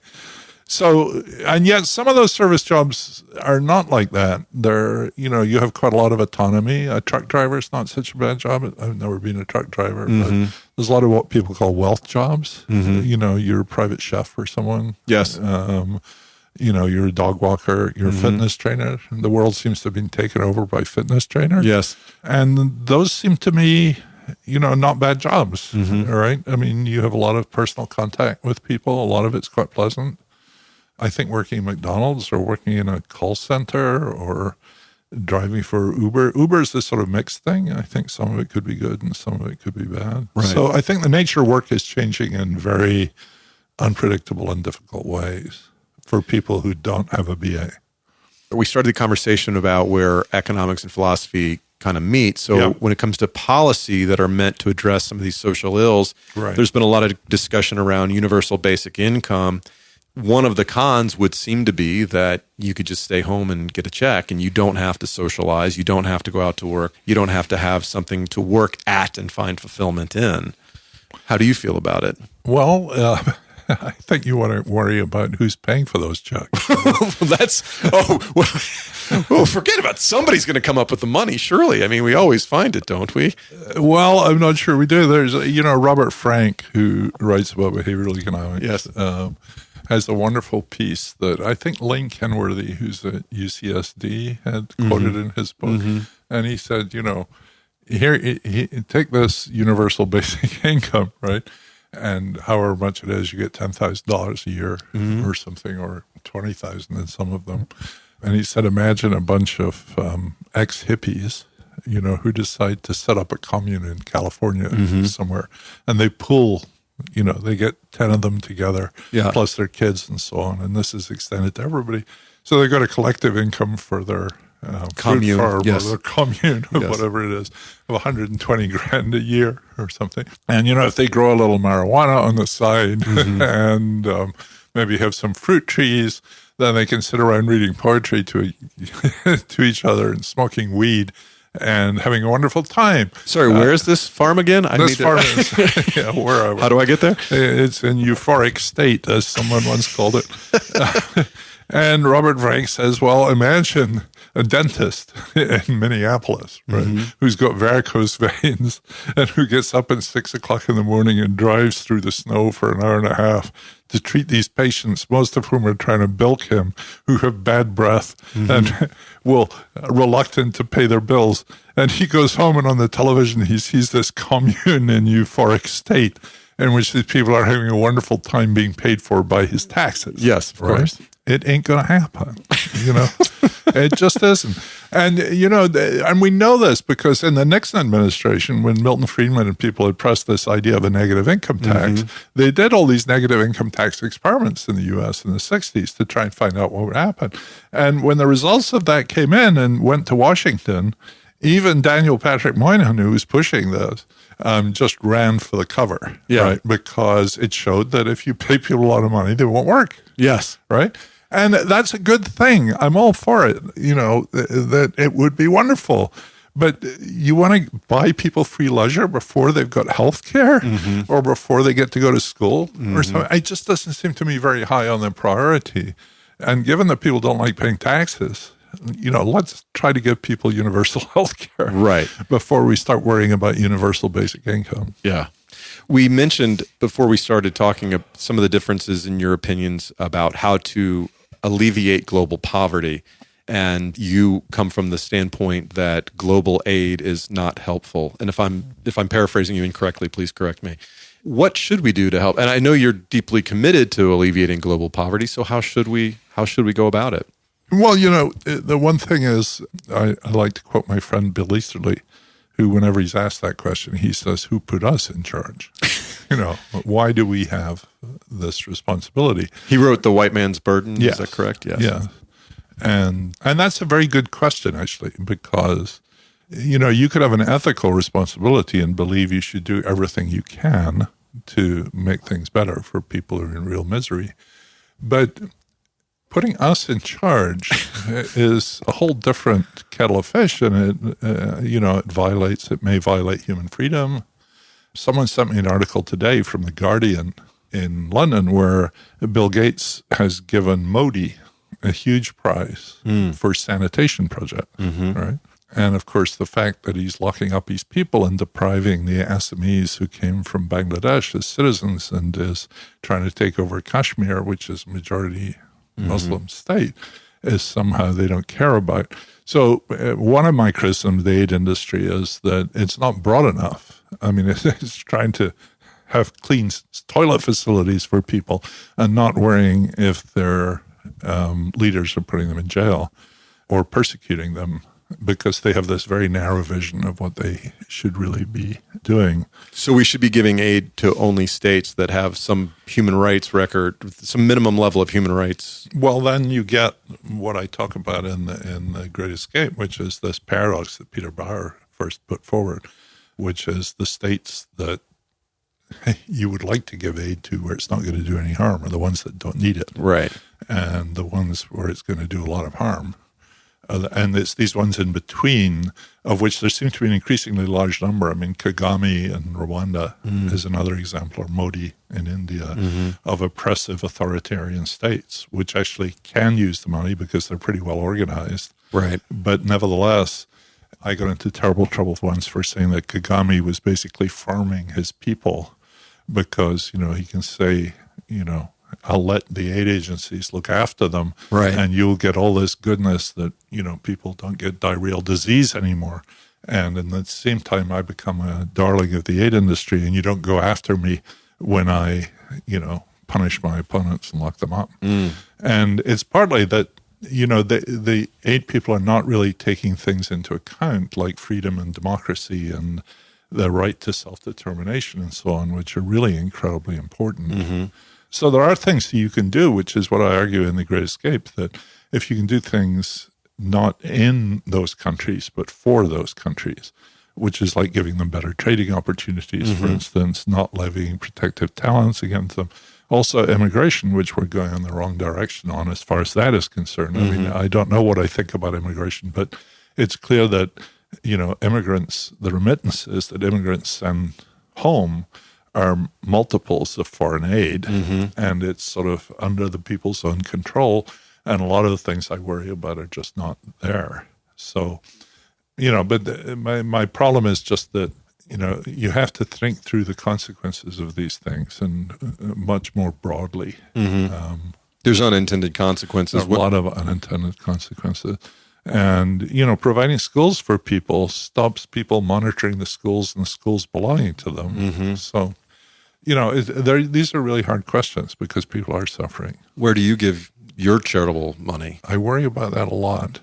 So, and yet some of those service jobs are not like that. They're, you have quite a lot of autonomy. A truck driver is not such a bad job. I've never been a truck driver, but there's a lot of what people call wealth jobs. You're a private chef for someone. Yes. You're a dog walker, you're a fitness trainer. The world seems to have been taken over by fitness trainers. Yes. And those seem to me, not bad jobs, all right? I mean, you have a lot of personal contact with people. A lot of it's quite pleasant. I think working at McDonald's or working in a call center or driving for Uber is this sort of mixed thing. I think some of it could be good and some of it could be bad. Right. So I think the nature of work is changing in very unpredictable and difficult ways for people who don't have a BA. We started the conversation about where economics and philosophy kind of meet. So when it comes to policy that are meant to address some of these social ills, there's been a lot of discussion around universal basic income. One of the cons would seem to be that you could just stay home and get a check and you don't have to socialize. You don't have to go out to work. You don't have to have something to work at and find fulfillment in. How do you feel about it? Well, I think you want to worry about who's paying for those checks. Well, forget about somebody's going to come up with the money, surely. I mean, we always find it, don't we? Well, I'm not sure we do. There's, Robert Frank, who writes about behavioral economics. Yes. Has a wonderful piece that I think Lane Kenworthy, who's at UCSD, had quoted in his book. And he said, here, take this universal basic income, right? And however much it is, you get $10,000 a year or something, or $20,000 in some of them. And he said, imagine a bunch of ex-hippies, who decide to set up a commune in California somewhere, and they pool. They get 10 of them together, plus their kids and so on. And this is extended to everybody. So they've got a collective income for their commune, farm or their commune, or whatever it is, of $120,000 a year or something. And, if they grow a little marijuana on the side and maybe have some fruit trees, then they can sit around reading poetry to each other and smoking weed and having a wonderful time. Sorry, where is this farm again? This farm is, wherever. How do I get there? It's in euphoric state, as someone once called it. And Robert Frank says, well, imagine a dentist in Minneapolis, right, who's got varicose veins and who gets up at 6 o'clock in the morning and drives through the snow for an hour and a half to treat these patients, most of whom are trying to bilk him, who have bad breath and will reluctant to pay their bills. And he goes home and on the television, he sees this commune in euphoric state in which these people are having a wonderful time being paid for by his taxes. Yes, of course. It ain't going to happen, It just isn't. And, and we know this because in the Nixon administration, when Milton Friedman and people had pressed this idea of a negative income tax, they did all these negative income tax experiments in the U.S. in the 60s to try and find out what would happen. And when the results of that came in and went to Washington, even Daniel Patrick Moynihan, who was pushing this, just ran for the cover, right? Because it showed that if you pay people a lot of money, they won't work. Yes. Right? And that's a good thing. I'm all for it, that it would be wonderful. But you want to buy people free leisure before they've got health care or before they get to go to school or something? It just doesn't seem to me very high on the priority. And given that people don't like paying taxes, let's try to give people universal health care before we start worrying about universal basic income. Yeah. We mentioned before we started talking of some of the differences in your opinions about how to alleviate global poverty. And you come from the standpoint that global aid is not helpful. And if I'm paraphrasing you incorrectly, please correct me. What should we do to help? And I know you're deeply committed to alleviating global poverty. So how should we go about it? Well, the one thing is, I like to quote my friend Bill Easterly, who, whenever he's asked that question, he says, who put us in charge? Why do we have this responsibility? He wrote The White Man's Burden. Yes. Is that correct? Yes. Yeah. And that's a very good question, actually, because, you could have an ethical responsibility and believe you should do everything you can to make things better for people who are in real misery. But putting us in charge is a whole different kettle of fish, and it may violate human freedom. Someone sent me an article today from The Guardian in London where Bill Gates has given Modi a huge prize for sanitation project, right? And of course, the fact that he's locking up his people and depriving the Assamese who came from Bangladesh as citizens and is trying to take over Kashmir, which is majority Muslim state, is somehow they don't care about. So one of my criticisms of the aid industry is that it's not broad enough. I mean, it's trying to have clean toilet facilities for people and not worrying if their leaders are putting them in jail or persecuting them because they have this very narrow vision of what they should really be doing. So we should be giving aid to only states that have some human rights record, some minimum level of human rights. Well, then you get what I talk about in the Great Escape, which is this paradox that Peter Bauer first put forward, which is the states that you would like to give aid to where it's not going to do any harm are the ones that don't need it. Right. And the ones where it's going to do a lot of harm. And it's these ones in between, of which there seems to be an increasingly large number. I mean, Kagame in Rwanda is another example, or Modi in India, of oppressive authoritarian states, which actually can use the money because they're pretty well organized. Right. But nevertheless, I got into terrible trouble once for saying that Kagame was basically farming his people because, he can say, I'll let the aid agencies look after them, right, and you'll get all this goodness that, people don't get diarrheal disease anymore. And in the same time, I become a darling of the aid industry, and you don't go after me when I, punish my opponents and lock them up. And it's partly that, the aid people are not really taking things into account like freedom and democracy and the right to self-determination and so on, which are really incredibly important. So there are things that you can do, which is what I argue in The Great Escape, that if you can do things not in those countries, but for those countries, which is like giving them better trading opportunities, for instance, not levying protective talents against them, Also immigration, which we're going in the wrong direction on as far as that is concerned. I mean, I don't know what I think about immigration, but it's clear that, immigrants, the remittances that immigrants send home are multiples of foreign aid, and it's sort of under the people's own control. And a lot of the things I worry about are just not there. So, but my problem is just that, you have to think through the consequences of these things and much more broadly. There's unintended consequences. A lot of unintended consequences. And, providing schools for people stops people monitoring the schools and the schools belonging to them. So, these are really hard questions because people are suffering. Where do you give your charitable money? I worry about that a lot.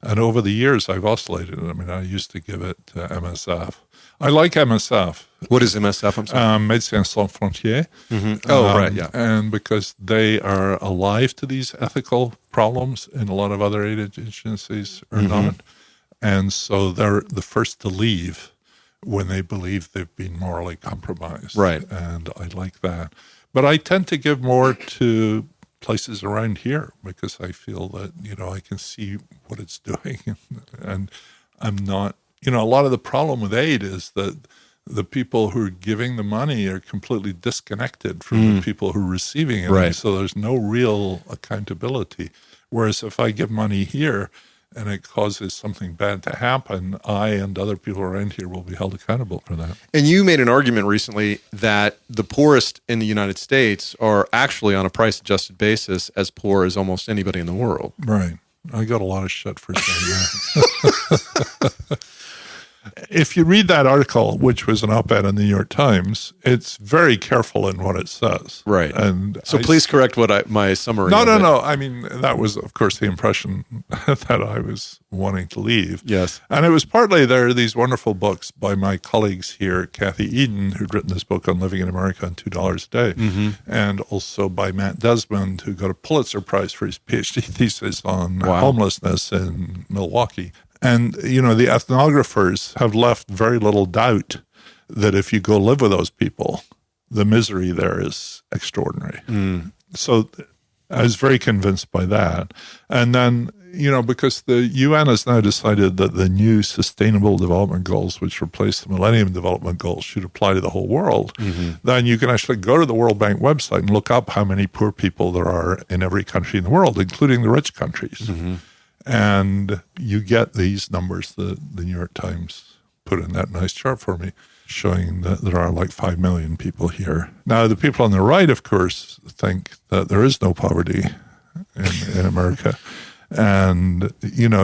And over the years, I've oscillated. I mean, I used to give it to MSF. I like MSF. What is MSF? I'm sorry. Médecins Sans Frontières. Right, yeah. And because they are alive to these ethical problems, and a lot of other aid agencies are not. And so they're the first to leave when they believe they've been morally compromised. Right. And I like that. But I tend to give more to places around here because I feel that, I can see what it's doing. And I'm not, a lot of the problem with aid is that the people who are giving the money are completely disconnected from the people who are receiving it. Right. So there's no real accountability. Whereas if I give money here and it causes something bad to happen, I and other people around here will be held accountable for that. And you made an argument recently that the poorest in the United States are actually on a price-adjusted basis as poor as almost anybody in the world. Right. I got a lot of shit for saying that. If you read that article, which was an op-ed in the New York Times, it's very careful in what it says. Right. And so please correct what my summary. No. I mean, that was, of course, the impression that I was wanting to leave. Yes. And it was partly there are these wonderful books by my colleagues here, Kathy Eden, who'd written this book on living in America on $2 a day, and also by Matt Desmond, who got a Pulitzer Prize for his PhD thesis on homelessness in Milwaukee. And, the ethnographers have left very little doubt that if you go live with those people, the misery there is extraordinary. So I was very convinced by that. And then, because the UN has now decided that the new Sustainable Development Goals, which replace the Millennium Development Goals, should apply to the whole world, then you can actually go to the World Bank website and look up how many poor people there are in every country in the world, including the rich countries. And you get these numbers that the New York Times put in that nice chart for me, showing that there are like 5 million people here. Now, the people on the right, of course, think that there is no poverty in America. And,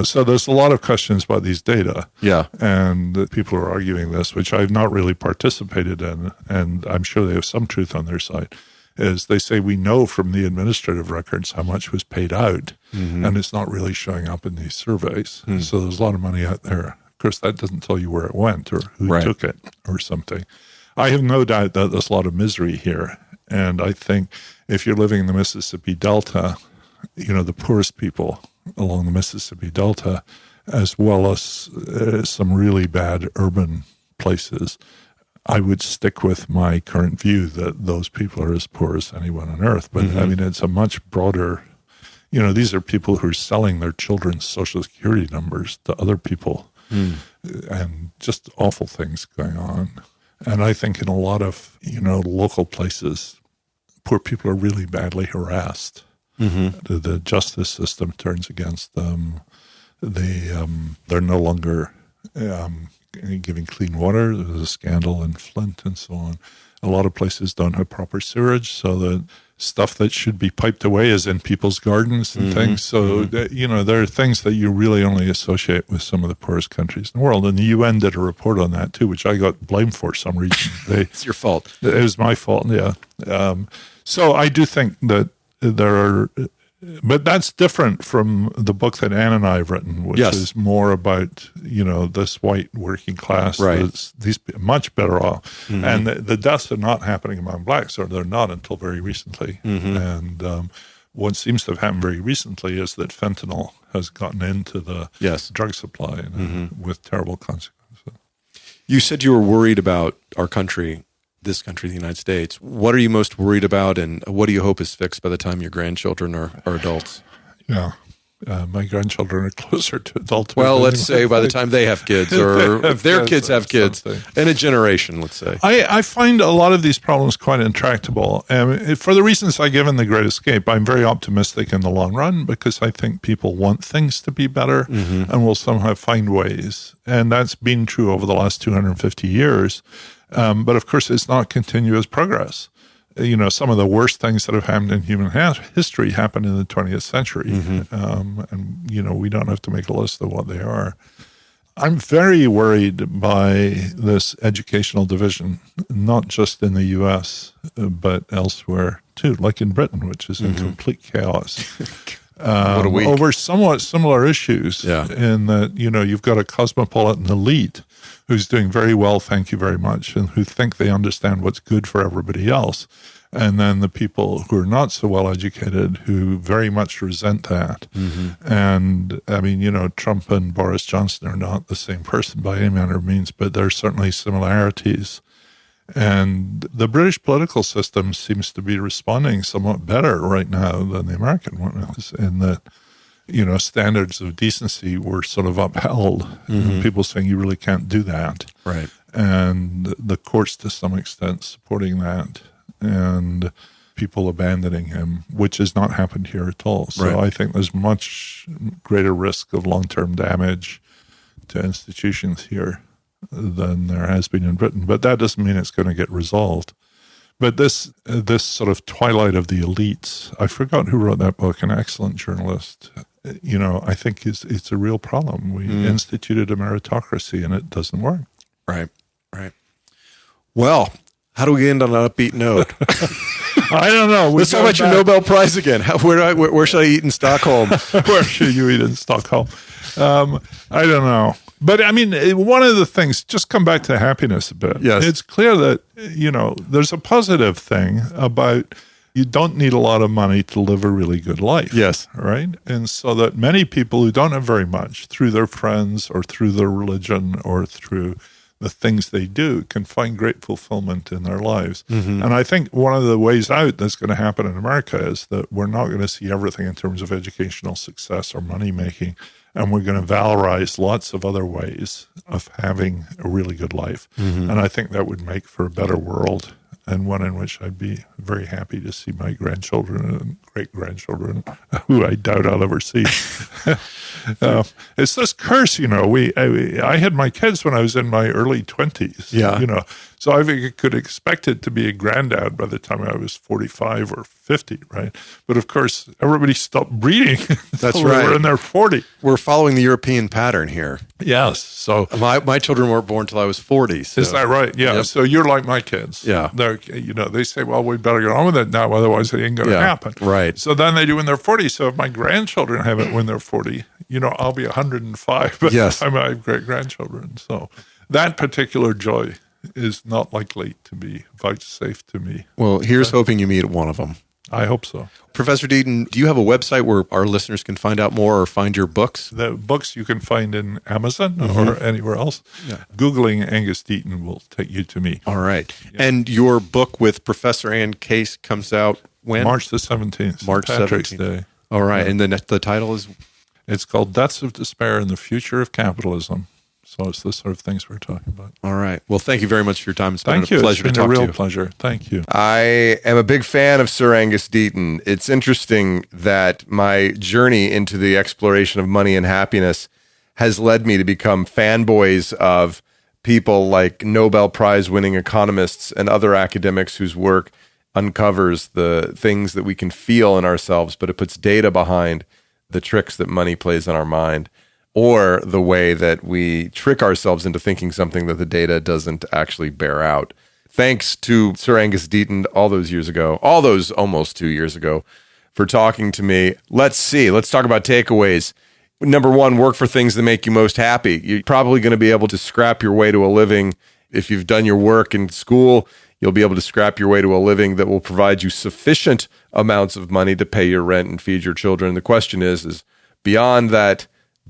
so there's a lot of questions about these data. Yeah. And people are arguing this, which I've not really participated in, and I'm sure they have some truth on their side, is they say we know from the administrative records how much was paid out, and it's not really showing up in these surveys. So there's a lot of money out there. Of course, that doesn't tell you where it went or who took it or something. I have no doubt that there's a lot of misery here. And I think if you're living in the Mississippi Delta, the poorest people along the Mississippi Delta, as well as some really bad urban places, I would stick with my current view that those people are as poor as anyone on earth. But I mean, it's a much broader, these are people who are selling their children's Social Security numbers to other people and just awful things going on. And I think in a lot of, local places, poor people are really badly harassed. The justice system turns against them. They're no longer giving clean water. There's a scandal in Flint and so on. A lot of places don't have proper sewage, so the stuff that should be piped away is in people's gardens and things. So, there are things that you really only associate with some of the poorest countries in the world. And the UN did a report on that too, which I got blamed for some reason. It's your fault. It was my fault, yeah. So I do think that there are... But that's different from the book that Anne and I have written, which is more about, this white working class. Right. These much better off. And the deaths are not happening among blacks, or they're not until very recently. And what seems to have happened very recently is that fentanyl has gotten into the drug supply and, with terrible consequences. You said you were worried about our country this country, the United States. What are you most worried about, and what do you hope is fixed by the time your grandchildren are adults? Yeah. My grandchildren are closer to adulthood. Well, let's say by the time they have kids, or if their kids have kids, in a generation, let's say. I find a lot of these problems quite intractable. For the reasons I give in The Great Escape, I'm very optimistic in the long run because I think people want things to be better and will somehow find ways. And that's been true over the last 250 years. But of course, it's not continuous progress. Some of the worst things that have happened in human history happened in the 20th century. And we don't have to make a list of what they are. I'm very worried by this educational division, not just in the U.S., but elsewhere too, like in Britain, which is in complete chaos. What a week. Over somewhat similar issues in that, you've got a cosmopolitan elite who's doing very well, thank you very much, and who think they understand what's good for everybody else. And then the people who are not so well educated who very much resent that. And I mean, Trump and Boris Johnson are not the same person by any manner of means, but there's certainly similarities. And the British political system seems to be responding somewhat better right now than the American one is, in that, standards of decency were sort of upheld. People saying you really can't do that. Right. And the courts, to some extent, supporting that. And people abandoning him, which has not happened here at all. So I think there's much greater risk of long-term damage to institutions here than there has been in Britain. But that doesn't mean it's going to get resolved. But this sort of twilight of the elites, I forgot who wrote that book, an excellent journalist. I think it's a real problem. We instituted a meritocracy and it doesn't work. Right. Well, how do we end on an upbeat note? I don't know. Let's talk about your Nobel Prize again. Where should I eat in Stockholm? Where should you eat in Stockholm? I don't know. But I mean, one of the things, just come back to happiness a bit. Yes. It's clear that, there's a positive thing about you don't need a lot of money to live a really good life. Yes. Right? And so that many people who don't have very much, through their friends or through their religion or through the things they do, can find great fulfillment in their lives. And I think one of the ways out that's going to happen in America is that we're not going to see everything in terms of educational success or money making, and we're going to valorize lots of other ways of having a really good life. And I think that would make for a better world, and one in which I'd be very happy to see my grandchildren and great-grandchildren, who I doubt I'll ever see. It's this curse, I had my kids when I was in my early 20s. Yeah. So I could expect it to be a granddad by the time I was 45 or 50, right? But of course, everybody stopped breeding. That's right. right. We're in their 40. We're following the European pattern here. Yes. So my children weren't born till I was 40. So. Is that right? Yeah. Yep. So you're like my kids. Yeah. They're, they say, well, we better get on with it now, otherwise it ain't going to happen. Right. So then they do when they're 40. So if my grandchildren have it when they're 40, I'll be 105 by the time I have great-grandchildren. So that particular joy is not likely to be vouchsafed to me. Well, here's hoping you meet one of them. I hope so. Professor Deaton, do you have a website where our listeners can find out more or find your books? The books you can find in Amazon or anywhere else. Yeah. Googling Angus Deaton will take you to me. All right. Yeah. And your book with Professor Ann Case comes out when? March the 17th. March Patrick's 17th. Day. All right. And the title is? It's called Deaths of Despair and the Future of Capitalism. So it's the sort of things we're talking about. All right. Well, thank you very much for your time. It's been a pleasure to talk to you. It's been a real pleasure. Thank you. I am a big fan of Sir Angus Deaton. It's interesting that my journey into the exploration of money and happiness has led me to become fanboys of people like Nobel Prize winning economists and other academics whose work uncovers the things that we can feel in ourselves, but it puts data behind the tricks that money plays on our mind, or the way that we trick ourselves into thinking something that the data doesn't actually bear out. Thanks to Sir Angus Deaton all those almost 2 years ago, for talking to me. Let's talk about takeaways. Number one, work for things that make you most happy. You're probably going to be able to scrap your way to a living. If you've done your work in school, you'll be able to scrap your way to a living that will provide you sufficient amounts of money to pay your rent and feed your children. The question is beyond that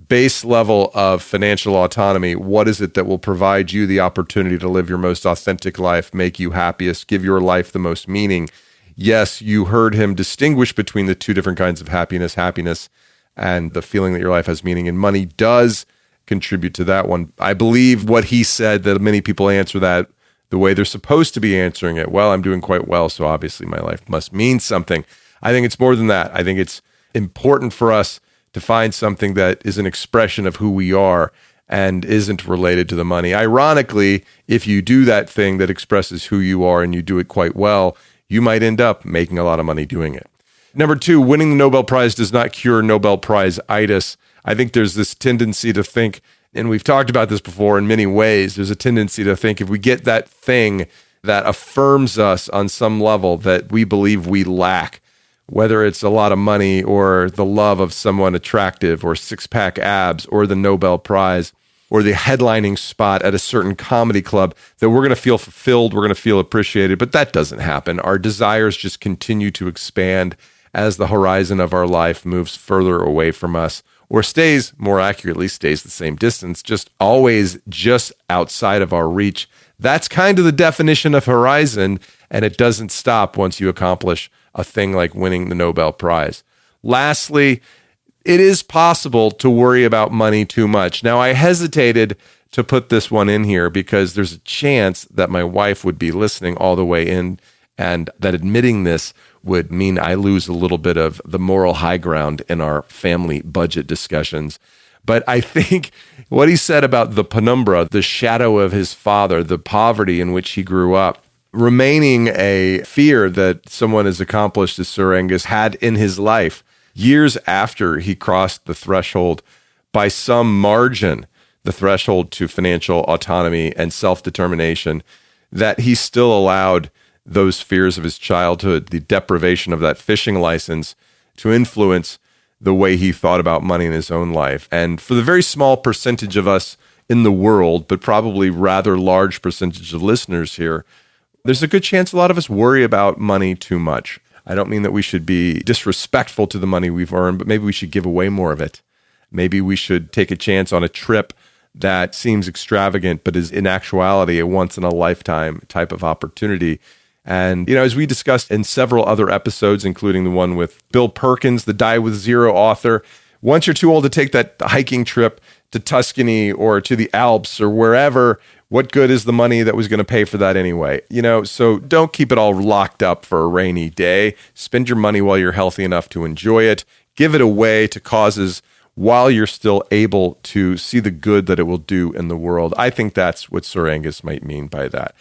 base level of financial autonomy, what is it that will provide you the opportunity to live your most authentic life, make you happiest, give your life the most meaning? Yes, you heard him distinguish between the two different kinds of happiness and the feeling that your life has meaning, and money does contribute to that one. I believe what he said, that many people answer that the way they're supposed to be answering it. Well, I'm doing quite well, so obviously my life must mean something. I think it's more than that. I think it's important for us to find something that is an expression of who we are and isn't related to the money. Ironically, if you do that thing that expresses who you are and you do it quite well, you might end up making a lot of money doing it. Number 2, winning the Nobel Prize does not cure Nobel Prize-itis. I think there's this tendency to think, and we've talked about this before in many ways, there's a tendency to think if we get that thing that affirms us on some level that we believe we lack, whether it's a lot of money or the love of someone attractive or six-pack abs or the Nobel Prize or the headlining spot at a certain comedy club, that we're going to feel fulfilled, we're going to feel appreciated. But that doesn't happen. Our desires just continue to expand as the horizon of our life moves further away from us, or stays, more accurately, stays the same distance, just always just outside of our reach. That's kind of the definition of horizon, and it doesn't stop once you accomplish a thing like winning the Nobel Prize. Lastly, it is possible to worry about money too much. Now, I hesitated to put this one in here because there's a chance that my wife would be listening all the way in, and that admitting this would mean I lose a little bit of the moral high ground in our family budget discussions. But I think what he said about the penumbra, the shadow of his father, the poverty in which he grew up, remaining a fear that someone as accomplished as Sir Angus had in his life, years after he crossed the threshold by some margin, the threshold to financial autonomy and self-determination, that he still allowed those fears of his childhood, the deprivation of that fishing license, to influence the way he thought about money in his own life. And for the very small percentage of us in the world, but probably rather large percentage of listeners here, there's a good chance a lot of us worry about money too much. I don't mean that we should be disrespectful to the money we've earned, but maybe we should give away more of it. Maybe we should take a chance on a trip that seems extravagant, but is in actuality a once-in-a-lifetime type of opportunity. And, as we discussed in several other episodes, including the one with Bill Perkins, the Die With Zero author, once you're too old to take that hiking trip to Tuscany or to the Alps or wherever, what good is the money that was going to pay for that anyway? So don't keep it all locked up for a rainy day. Spend your money while you're healthy enough to enjoy it. Give it away to causes while you're still able to see the good that it will do in the world. I think that's what Sir Angus might mean by that.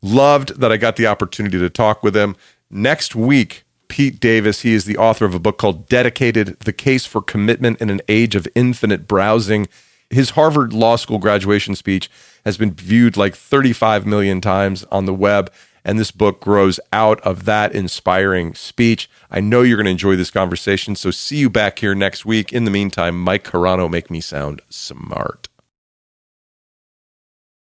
Loved that I got the opportunity to talk with him. Next week, Pete Davis, he is the author of a book called Dedicated: The Case for Commitment in an Age of Infinite Browsing. His Harvard Law School graduation speech has been viewed like 35 million times on the web, and this book grows out of that inspiring speech. I know you're going to enjoy this conversation, so see you back here next week. In the meantime, Mike Carano, make me sound smart.